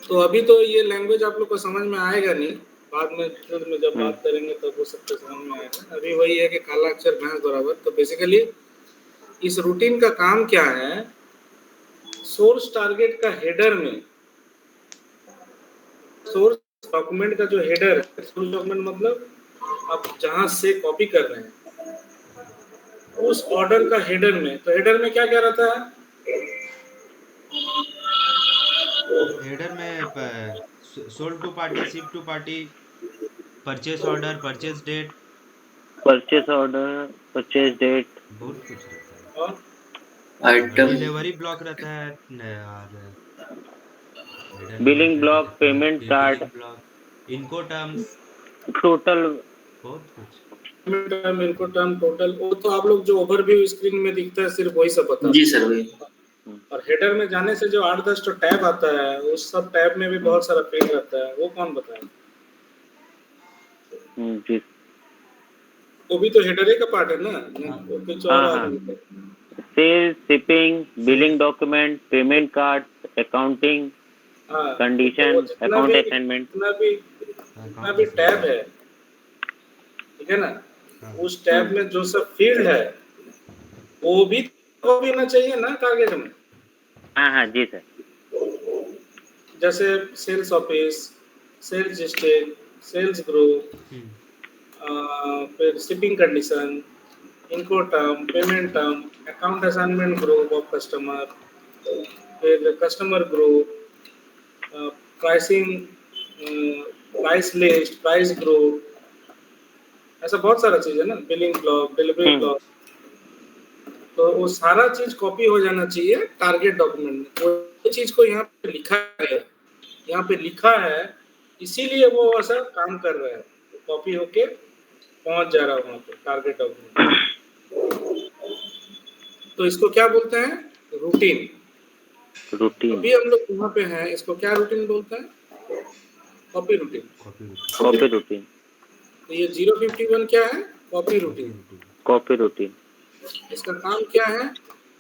तो अभी तो ये लैंग्वेज आप लोग को समझ में आएगा नहीं, बाद में फिर में जब बात करेंगे तब वो सबको समझ में आएगा। अभी वही है कि काला अक्षर भैंस बराबर। तो बेसिकली इस रूटीन का काम क्या है, सोर्स टारगेट का हेडर में, सोर्स डॉक्यूमेंट का जो हेडर है, सोर्स डॉक्यूमेंट मतलब आप जहां से कॉपी कर रहे हैं उस ऑर्डर का हेडर में, तो हेडर में क्या क्या रहता है? हेडर में sold to party, ship to party, purchase order, purchase date, purchase date, बहुत कुछ रहता है। और आइटम डिलीवरी ब्लॉक रहता है और हेडर में बिलिंग रहता है block, payment card, billing block, इनको टर्म्स, टोटल। बहुत कुछ। टर्म, इनको टर्म, टोटल, वो तो आप लोग जो ओवरव्यू स्क्रीन में दिखता है सिर्फ वही सब बता। जी सर वही। और हेडर में जाने से जो 8-10 तो टैब आता है, उस सब टैब में भी बहुत सारा फील्ड रहता है, वो कौन बताए? जी। वो भी तो हेडर ही का पार्ट है ना, कुछ और हाँ, आगे। Sales, shipping, billing document, payment card, accounting, हाँ, कंडीशन, तो जितना अकाउंट भी असाइनमेंट। जितना भी टैब है, ठीक है ना, उस टैब में जो सब फील्ड है वो भी तो होना चाहिए ना टारगेट में। हाँ जी सर। जैसे sales office, sales stage, sales group, फिर शिपिंग कंडीशन, इनको term, payment term, account assignment group of customer, फिर customer group, pricing, price list, price group, ऐसा बहुत सारा चीज है ना, बिलिंग ब्लॉक, डिलीवरी ब्लॉक। तो वो सारा चीज कॉपी हो जाना चाहिए टारगेट डॉक्यूमेंट में। वो चीज को यहाँ पे लिखा है, यहाँ पे लिखा है, इसीलिए वो ऐसा काम कर रहा है, कॉपी होके पहुंच जा रहा है वहां पे टारगेट डॉक्यूमेंट। तो इसको क्या बोलते हैं? रूटीन। अभी हम लोग यहाँ पे हैं, इसको क्या रूटीन बोलते हैं? Copy routine. Copy routine. तो ये 051 क्या है? Copy routine. Copy routine. इसका काम क्या है?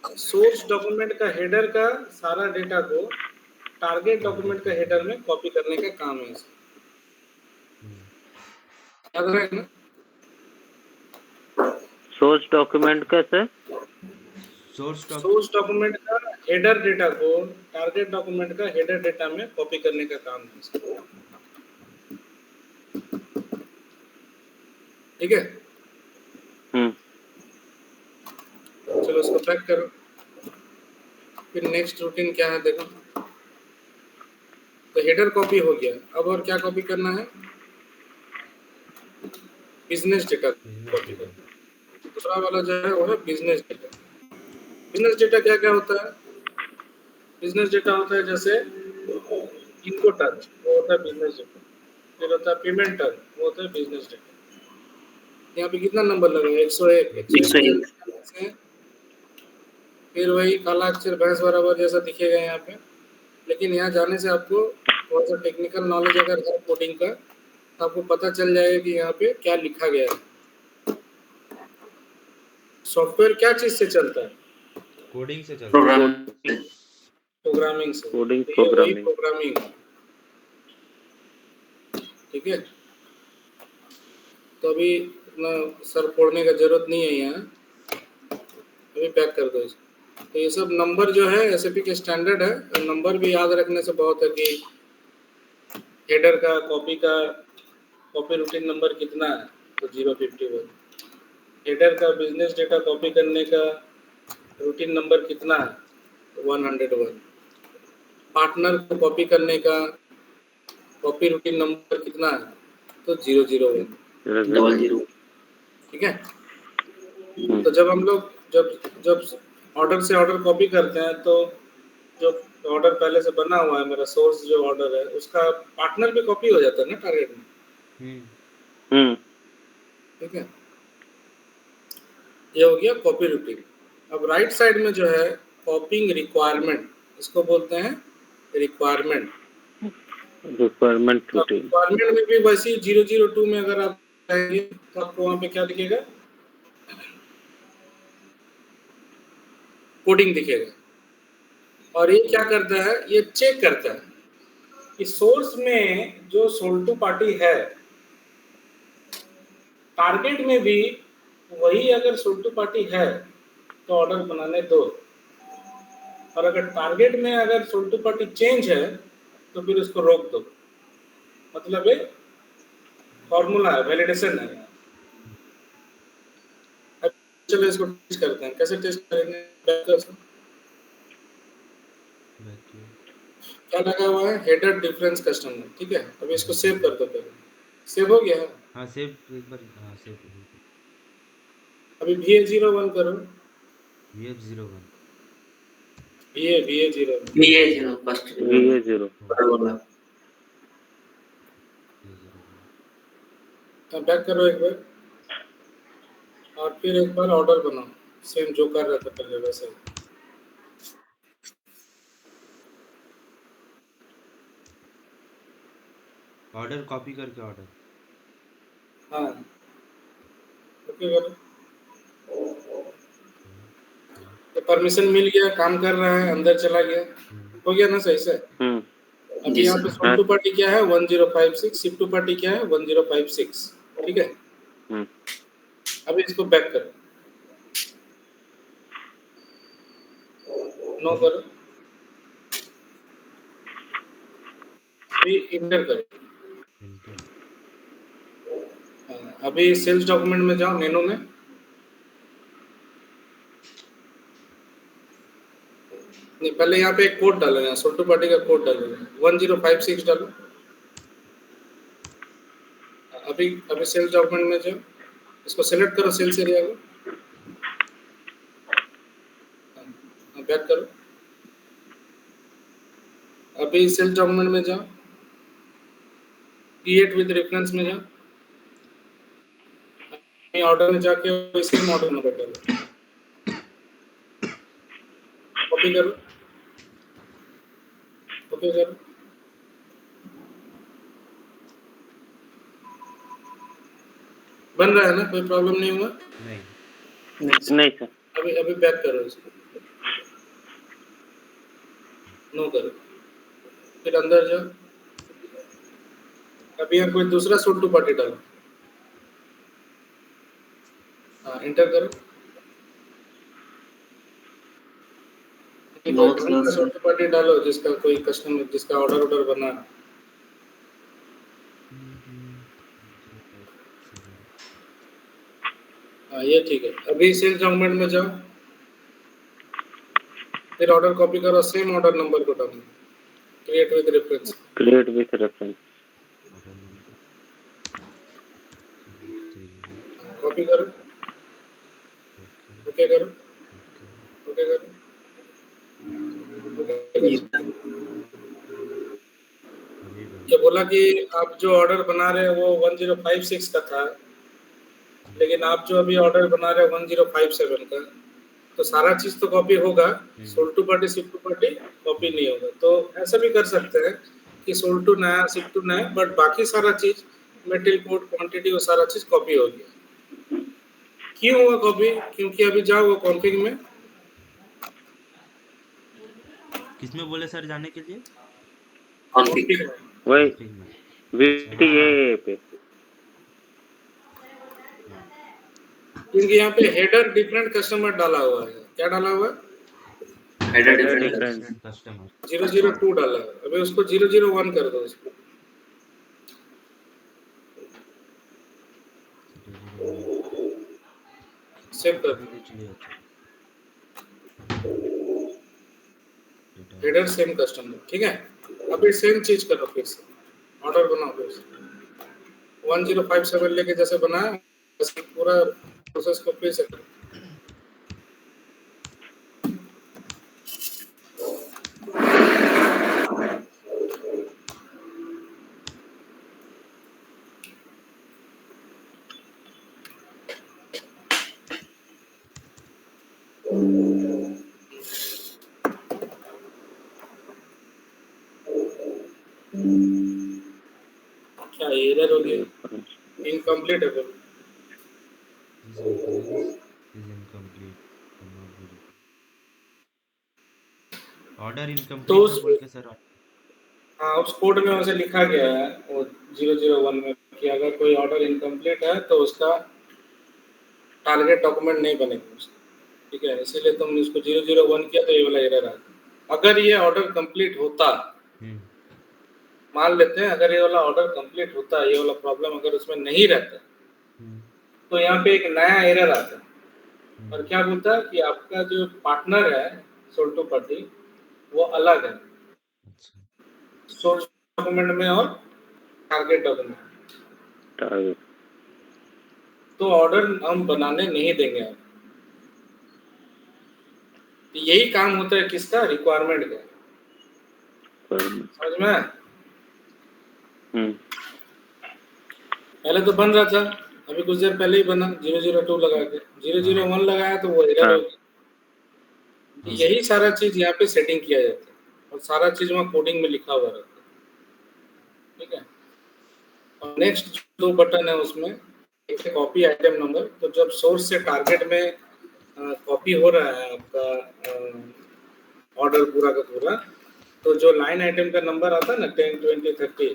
सोर्स डॉक्यूमेंट का हेडर का सारा डेटा को टारगेट डॉक्यूमेंट का हेडर में कॉपी करने का काम है इसका। याद रखना। सोर्स डॉक्यूमेंट का सर, सोर्स डॉक्यूमेंट का हेडर डेटा को टारगेट डॉक्यूमेंट का हेडर डेटा में कॉपी करने का काम है इसका। ठीक है, चलो इसको बैक करो। फिर नेक्स्ट रूटीन क्या है देखो। तो हेडर कॉपी हो गया, अब और क्या कॉपी करना है? बिजनेस डेटा कॉपी करना। दूसरा वाला जो है वो है बिजनेस डेटा। बिजनेस डेटा क्या क्या होता है? बिजनेस डेटा होता है जैसे इनको टर्म, वो होता है बिजनेस डेटा। फिर होता है पेमेंट टर्म, वो होता है बिजनेस डेटा। यहाँ पे कितना नंबर लगा? 101। फिर वही काला अक्षर भैंस बराबर जैसा दिखेगा यहाँ पे, लेकिन यहाँ जाने से आपको थोड़ा सा टेक्निकल नॉलेज अगर है कोडिंग का, तो आपको पता चल जाएगा कि यहाँ पे क्या लिखा गया है। सॉफ्टवेयर क्या चीज से चलता है? कोडिंग से चलता है, प्रोग्रामिंग से। कोडिंग, तो ये वही प्रोग्रामिंग है। ठीक है, तो अभी इतना सर फोड़ने का जरूरत नहीं है यहाँ, अभी पैक कर दो इसको। तो ये सब नंबर जो है एसएपी के स्टैंडर्ड है, और नंबर भी याद रखने से बहुत है कि हेडर का कॉपी रूटीन नंबर कितना है, तो 051। हेडर का बिजनेस डेटा कॉपी करने का रूटीन नंबर कितना है, तो 101। पार्टनर को कॉपी करने का कॉपी रूटीन नंबर कितना है, तो 001, 00। ठीक है। तो जब हम लोग जब ऑर्डर से ऑर्डर कॉपी करते हैं, तो जो ऑर्डर पहले से बना हुआ है, मेरा सोर्स जो ऑर्डर है उसका पार्टनर भी कॉपी हो जाता है ना टारगेट में। ठीक है, ये हो गया कॉपी रूटीन। अब राइट साइड में जो है कॉपिंग रिक्वायरमेंट, इसको बोलते हैं रिक्वायरमेंट। रिक्वायरमेंट त्रुटि। रिक्वायरमेंट में भी वैसे 002 में अगर आप जाएंगे तो आपको वहाँ पे क्या दिखेगा, कोडिंग दिखेगा। और ये क्या करता है, ये चेक करता है कि सोर्स में जो सोल्टू पार्टी है, टारगेट में भी वही अगर सोल्टू पार्टी है तो ऑर्डर बनाने दो, और अगर टारगेट में अगर सोल्टू पार्टी चेंज है तो फिर उसको रोक दो। मतलब ये फॉर्मूला है, वैलिडेशन है। अब चलो इसको टेस्ट करते हैं। कैसे टेस्ट करेंगे? क्या लगा हुआ है, हेडर डिफरेंस कस्टमर। ठीक है, अभी इसको सेव कर दो। पहले सेव हो गया है। हाँ सेव एक बार, हाँ सेव अभी VA01 करो। VF01 VA0 फर्स्ट VA0 बोला। बैक करो एक बार, और फिर एक बार ऑर्डर बनाओ, सेम जो कर रहे थे पहले वैसे। ऑर्डर कॉपी करके ऑर्डर। हाँ ओके करो। तो परमिशन मिल गया, काम कर रहा है, अंदर चला गया, हो गया ना सही से। अभी यहाँ पे सोल्टू पार्टी क्या है 1056, शिफ्टू पार्टी क्या है 1056। ठीक है, अभी इसको बैक करो, नो करो, अभी इंटर करो। अभी सेल्स डॉक्यूमेंट में जाओ, मेनू में। नहीं, पहले यहाँ पे एक कोड डालो, यहाँ सोल्टू पार्टी का कोड डालो, 1056 डालो। अभी सेल्स डॉक्यूमेंट में जाओ, इसको सेलेक्ट करो, सेल्स एरिया को बैक करो। अभी सेल्स डॉक्यूमेंट में जाओ, क्रिएट विद रेफरेंस में जाओ, ऑर्डर में जाके इसी ऑर्डर नंबर डालो, कॉपी करो, ओके करो। बन रहा है ना, कोई प्रॉब्लम नहीं हुआ? नहीं सर। अभी बैक करो इसको, नो करो, फिर अंदर जाओ। अभी यहाँ कोई दूसरा सोल्टू पार्टी डालो, हाँ इंटर करो। सोल्टू पार्टी डालो जिसका कोई कस्टमर, जिसका ऑर्डर बना। हाँ ये ठीक है। अभी सेल्स डॉक्यूमेंट में जाओ, फिर ऑर्डर कॉपी करो, सेम ऑर्डर नंबर को डालो, क्रिएट विद रेफरेंस। कॉपी करो, ओके करो, ओके करो, ये बोला कि आप जो ऑर्डर बना रहे हैं वो 1056 का था, लेकिन आप जो अभी ऑर्डर बना रहे हैं 1057 का, तो सारा चीज तो कॉपी होगा, सोल्टू पार्टी शिफ्टू पार्टी कॉपी नहीं होगा। तो ऐसा भी कर सकते हैं कि सोल्टू नया शिफ्टू नया, बट बाकी सारा चीज मेटेरियल कोड क्वांटिटी वो सारा चीज कॉपी हो गया। क्यों हुआ कॉपी? क्योंकि अभी जाओ वो कॉन्फिग में। किसमें बोले सर जाने के लिए? कॉन्फिग वही VTA पे, क्योंकि यहाँ पे हेडर डिफरेंट कस्टमर डाला हुआ है। क्या डाला हुआ है? हेडर डिफरेंट कस्टमर 002 डाला है। अभी उसको 001 कर दो उसको। सेव कर दो। हेडर सेम कस्टमर, ठीक है। अभी सेम चीज करो, फिर से ऑर्डर बनाओ, फिर से 1057 लेके जैसे बनाया वैसे पूरा प्रोसेस को फिर से करो। क्लियर हो गया, इनकम्प्लीट है बोलो। ऑर्डर तो इनकम्प्लीट उस बोल के सर। हाँ उस कोड में वैसे लिखा गया है वो 001 में कि अगर कोई ऑर्डर इनकम्प्लीट है तो उसका टारगेट डॉक्यूमेंट नहीं बनेगा उसका, ठीक है। इसीलिए तुम इसको 001 किया तो ये वाला एरर आता। अगर ये ऑर्डर कंप्लीट होता, मान लेते हैं अगर ये वाला ऑर्डर कंप्लीट होता, ये वाला प्रॉब्लम अगर उसमें नहीं रहता, तो यहाँ पे एक नया एरर आता है और क्या बोलता है कि आपका जो पार्टनर है सोल्टो पार्टी वो अलग है सोर्स डॉक्यूमेंट में और टारगेट डॉक्यूमेंट, तो ऑर्डर हम बनाने नहीं देंगे आप। तो यही काम होता है किसका, रिक्वायरमेंट का, समझ में? पहले तो बन रहा था, अभी कुछ देर पहले ही बना 002 लगा के, 001 लगाया तो वो एरर हो गया। यही सारा चीज यहाँ पे सेटिंग किया जाता है और सारा चीज वहाँ कोडिंग में लिखा हुआ रहता है, ठीक है। और नेक्स्ट जो बटन है उसमें एक कॉपी आइटम नंबर, तो जब सोर्स से टारगेट में कॉपी हो रहा है आपका ऑर्डर पूरा का पूरा, तो जो लाइन आइटम का नंबर आता है ना 10, 20, 30,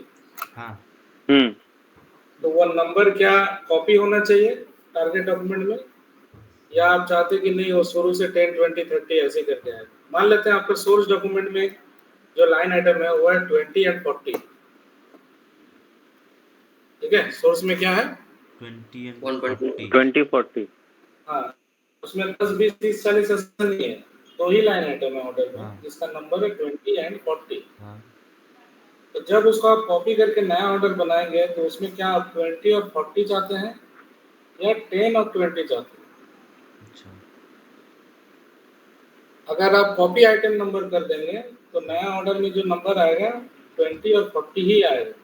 तो वो नंबर क्या कॉपी होना चाहिए टारगेट डॉक्यूमेंट में, या आप चाहते कि नहीं वो शुरू से 10, 20, 30 ऐसे करके आए? मान लेते हैं आपका सोर्स डॉक्यूमेंट में जो लाइन आइटम है वो है 20 और 40, ठीक है। सोर्स में क्या है 20, 40। हाँ, उसमें 10, 20, 30, 40 ऐसा नहीं है, दो ही लाइन आइटम है ऑर्डर में जिसका नंबर है 20 और 40। तो जब उसको आप कॉपी करके नया ऑर्डर बनाएंगे तो उसमें क्या आप 20 और 40 चाहते हैं या 10 और 20 चाहते हैं? अगर आप कॉपी आइटम नंबर कर देंगे तो नया ऑर्डर में जो नंबर आएगा 20 और 40 ही आएगा।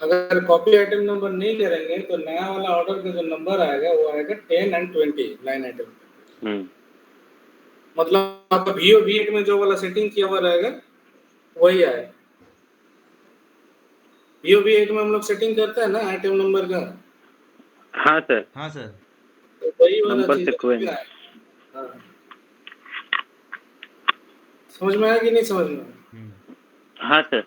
अगर कॉपी आइटम नंबर नहीं करेंगे तो नया वाला ऑर्डर का जो नंबर आएगा वो आएगा 10 और 20 लाइन आइटम। मतलब आपका VO-V8 में जो वाला सेटिंग किया हुआ रहेगा वही आएगा। VO-V8 में हम लोग सेटिंग करते हैं ना आइटम नंबर का। हाँ सर, तो वही वाला चीज है। हाँ, समझ में आया कि नहीं समझ में? हाँ सर।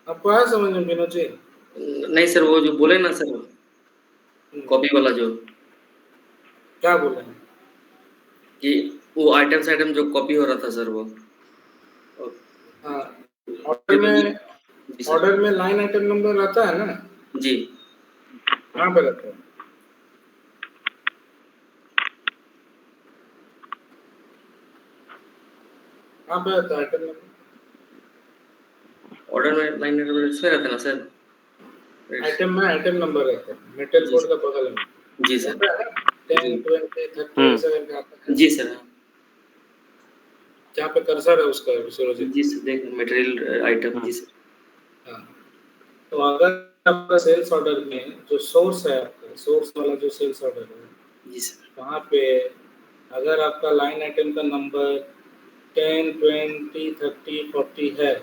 आपको आया समझ में विनोद जी? नहीं सर, वो जो बोले ना सर कॉपी वाला जो क्या बोले कि वो आइटम जो कॉपी हो रहा था सर वो ऑर्डर में लाइन आइटम नंबर रहता है ना जी, कहाँ पे रहता है? कहाँ पे रहता है आइटम नंबर? ऑर्डर में लाइन नंबर इसमें रहता है ना सर, आइटम में आइटम नंबर रहता है मेटल कोड का बगल में। जी सर, 10, 20, 30 करके आता है। जी सर, जहाँ पे कर्सर है उसका जी सर, देख मटेरियल आइटम, जी सर। हाँ, तो अगर आपका सेल्स ऑर्डर में जो सोर्स है आपका सोर्स वाला जो सेल्स ऑर्डर है जी सर, वहाँ पे अगर आपका लाइन आइटम का नंबर 10, 20, 30, 40 है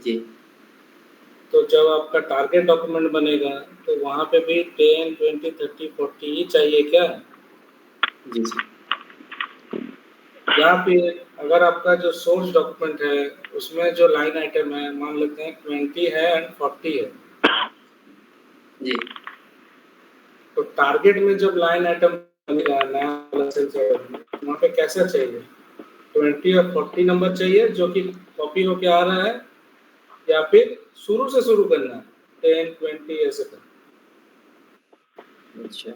जी, तो जब आपका टारगेट डॉक्यूमेंट बनेगा तो वहाँ पे भी 10, 20, 30, 40 ही चाहिए क्या? जी सर। या फिर अगर आपका जो सोर्स डॉक्यूमेंट है उसमें जो लाइन आइटम है मान लेते हैं 20 है एंड 40 है जी, तो टारगेट में जब लाइन आइटम बनेगा नया वाला सेल्स ऑर्डर वहाँ पे कैसा चाहिए? 20 और 40 नंबर चाहिए जो कि कॉपी होके आ रहा है, या फिर शुरू से शुरू करना है 10, 20 ऐसे कर? अच्छा,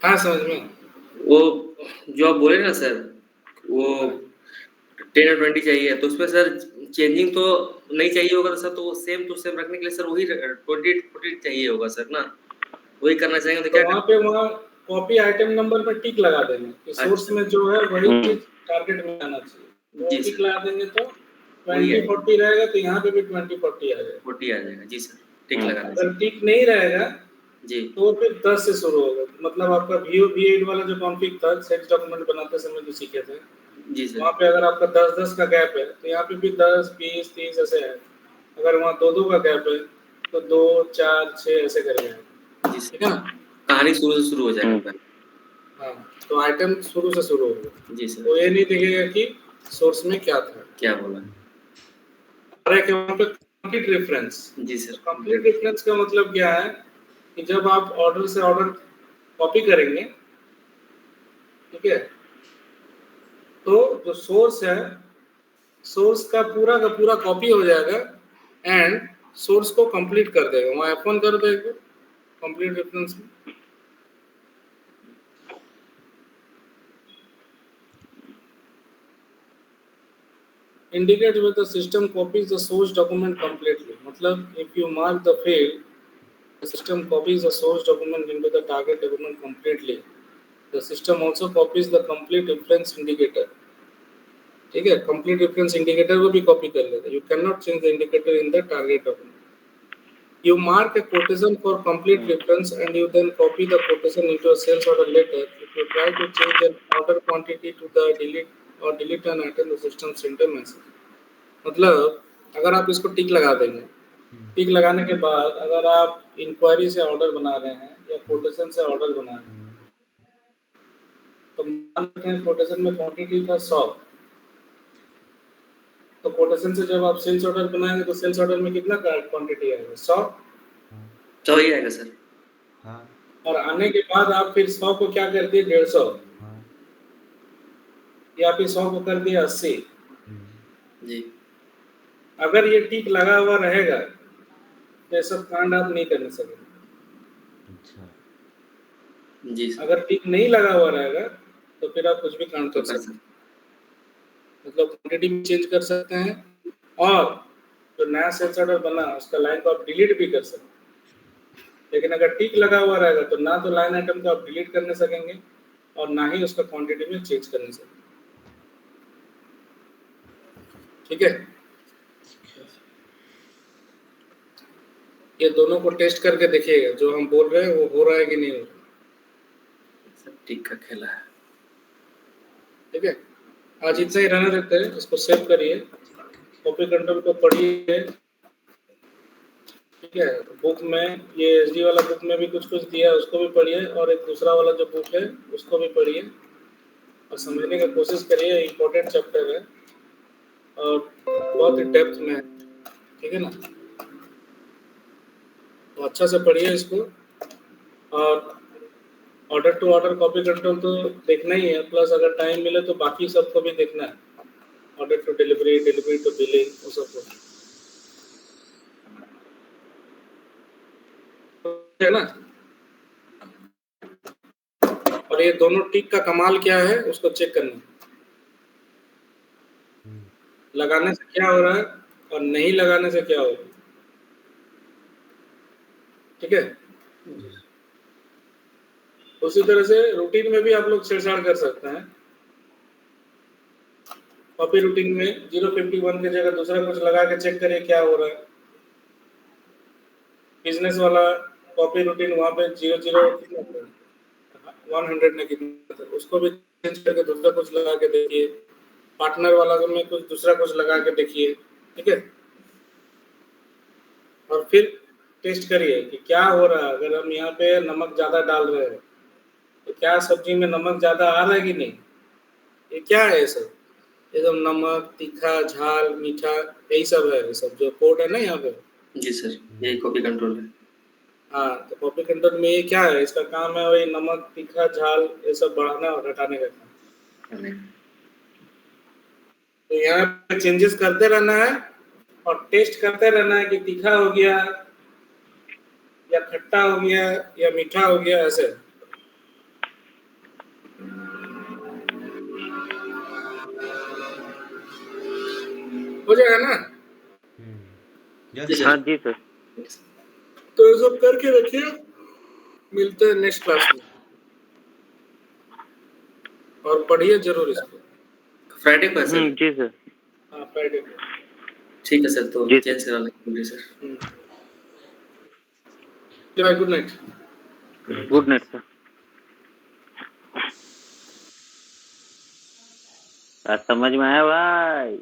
हाँ समझ में? वो जो आप बोले ना सर वो 10 और 20 चाहिए तो उसमें सर चेंजिंग तो नहीं चाहिए होगा सर, तो सेम टू सेम रखने के लिए सर वही 20, 40 चाहिए होगा सर ना, वही करना चाहेंगे तो क्या वहाँ पे वहाँ कॉपी आइटम नंबर पे टिक लगा देंगे कि सोर्स में जो है वही चीज टारगेट में आना चाहिए। वो टिक लगा देंगे तो 20, 40 रहेगा तो यहाँ पे भी 20, 40 आ जाएगा। 40 आ जाएगा, जी सर, टिक लगा देंगे। अगर टिक नहीं रहेगा जी तो फिर 10 से शुरू होगा। मतलब आपका VO-V8 वाला जो कॉन्फ़िग था सेल्स डॉक्यूमेंट बनाते समय जो सीखे थे जी सर, वहाँ पे अगर आपका 10 का गैप है तो यहाँ पे भी 10, 20, 30 ऐसे है। अगर वहाँ 2-2 का गैप है तो 2, 4, 6 ऐसे करेंगे, ठीक है ना? कहानी शुरू से शुरू हो जाएगा। हाँ, तो आइटम शुरू से शुरू होगा। जी सर। वो ये नहीं देखेगा कि सोर्स में क्या था, क्या बोला। अरे कि वहाँ पे कंप्लीट रेफरेंस। जी सर। कंप्लीट रेफरेंस का मतलब क्या है कि जब आप ऑर्डर से ऑर्डर कॉपी करेंगे, ठीक है, तो जो सोर्स है, सोर्स का पूरा कॉपी हो जाएगा एंड सोर्स को कंप्लीट कर देगा। वहाँ F1 कर देगा कंप्लीट रेफरेंस में। Indicate where the system copies the source document completely. मतलब if you mark the field, the system copies the source document into the target document completely. The system also copies the complete reference indicator. ठीक है, complete reference indicator को भी copy कर लेता है. You cannot change the indicator in the target document. You mark a quotation for complete reference and you then copy the quotation into a sales order later. If you try to change an order quantity to the delete an item, the system send a message. मतलब अगर आप इसको टिक लगा देंगे, टिक लगाने के बाद अगर आप इंक्वायरी से ऑर्डर बना रहे हैं या कोटेशन से ऑर्डर बना रहे हैं, तो मान लेते हैं कोटेशन में क्वांटिटी था 100, तो कोटेशन से जब आप सेल्स ऑर्डर बनाएंगे तो सेल्स ऑर्डर में कितना क्वांटिटी आएगा? 100 ही आएगा सर। हाँ। और आने के बाद आप फिर 100 को क्या कर दिए? 150। हाँ। या फिर 100 को कर दिया 80। जी। अगर ये टिक लगा हुआ रहेगा तो ये सब कांड आप नहीं करने सकेंगे। अच्छा। जी। अगर टिक नहीं लगा हुआ रहेगा तो फिर आप कुछ भी कांड कर सकते हैं। मतलब क्वांटिटी भी चेंज कर सकते हैं और जो नया सेल्स ऑर्डर बना उसका लाइन को आप डिलीट भी कर सकते हैं। लेकिन अगर टिक लगा हुआ रहेगा तो ना तो लाइन आइटम को आप डिलीट करने सकेंगे और ना ही उसका क्वांटिटी में चेंज करने सकेंगे। ठीक है, ये दोनों को टेस्ट करके देखिएगा, जो हम बोल रहे हैं वो हो रहा है कि नहीं हो रहा। सब टिक का खेला है। ठीक है, आज इतना ही रहने देते हैं। इसको सेव करिए, कॉपी कंट्रोल को पढ़िए। ठीक है, बुक में ये एसडी वाला बुक में भी कुछ दिया है, उसको भी पढ़िए और एक दूसरा वाला जो बुक है उसको भी पढ़िए और समझने की कोशिश करिए। इम्पोर्टेंट चैप्टर है और बहुत ही डेप्थ में है। ठीक है ना, तो अच्छा से पढ़िए इसको। और order to order copy control तो देखना ही है, प्लस अगर टाइम मिले तो बाकी सबको भी देखना है। Order to delivery, delivery to billing, वो सब है ना। और ये दोनों टिक का कमाल क्या है उसको चेक करना, लगाने से क्या हो रहा है और नहीं लगाने से क्या हो रहा है। ठीक है, उसी तरह से रूटीन में भी आप लोग छेड़छाड़ कर सकते हैं। कॉपी रूटीन में 051 की जगह दूसरा कुछ लगा के चेक करिए क्या हो रहा है। बिजनेस वाला कॉपी रूटीन वहाँ पे 00 कितना था, 100 ने कितना था, उसको भी चेंज करके दूसरा कुछ लगा के देखिए। पार्टनर वाला में कुछ दूसरा कुछ लगा के देखिए। ठीक है, और फिर टेस्ट करिए कि क्या हो रहा है। अगर हम यहाँ पे नमक ज़्यादा डाल रहे हैं तो क्या सब्जी में नमक ज़्यादा आ रहा है कि नहीं। ये क्या है, ये सब एकदम नमक, तीखा, झाल, मीठा, यही सब है। ये सब जो कोड है ना यहाँ पे। जी सर, यही कॉपी कंट्रोल है। हाँ, तो कॉपी कंट्रोल में ये क्या है, इसका काम है वही नमक, तीखा, झाल ये सब बढ़ाना और घटाने का काम। तो यहाँ पे चेंजेस करते रहना है और टेस्ट करते रहना है कि तीखा हो गया या खट्टा हो गया या मीठा हो गया, ऐसे। हो जाएगा ना? हाँ जी सर। तो ये सब करके रखिए, मिलते हैं नेक्स्ट क्लास में और पढ़िए जरूर इसको। फ्राइडे को है सर? जी सर। हाँ, फ्राइडे को। ठीक है सर, तो चेंज करा लेंगे sir. Bye, good night. Good night sir. समझ में आया भाई?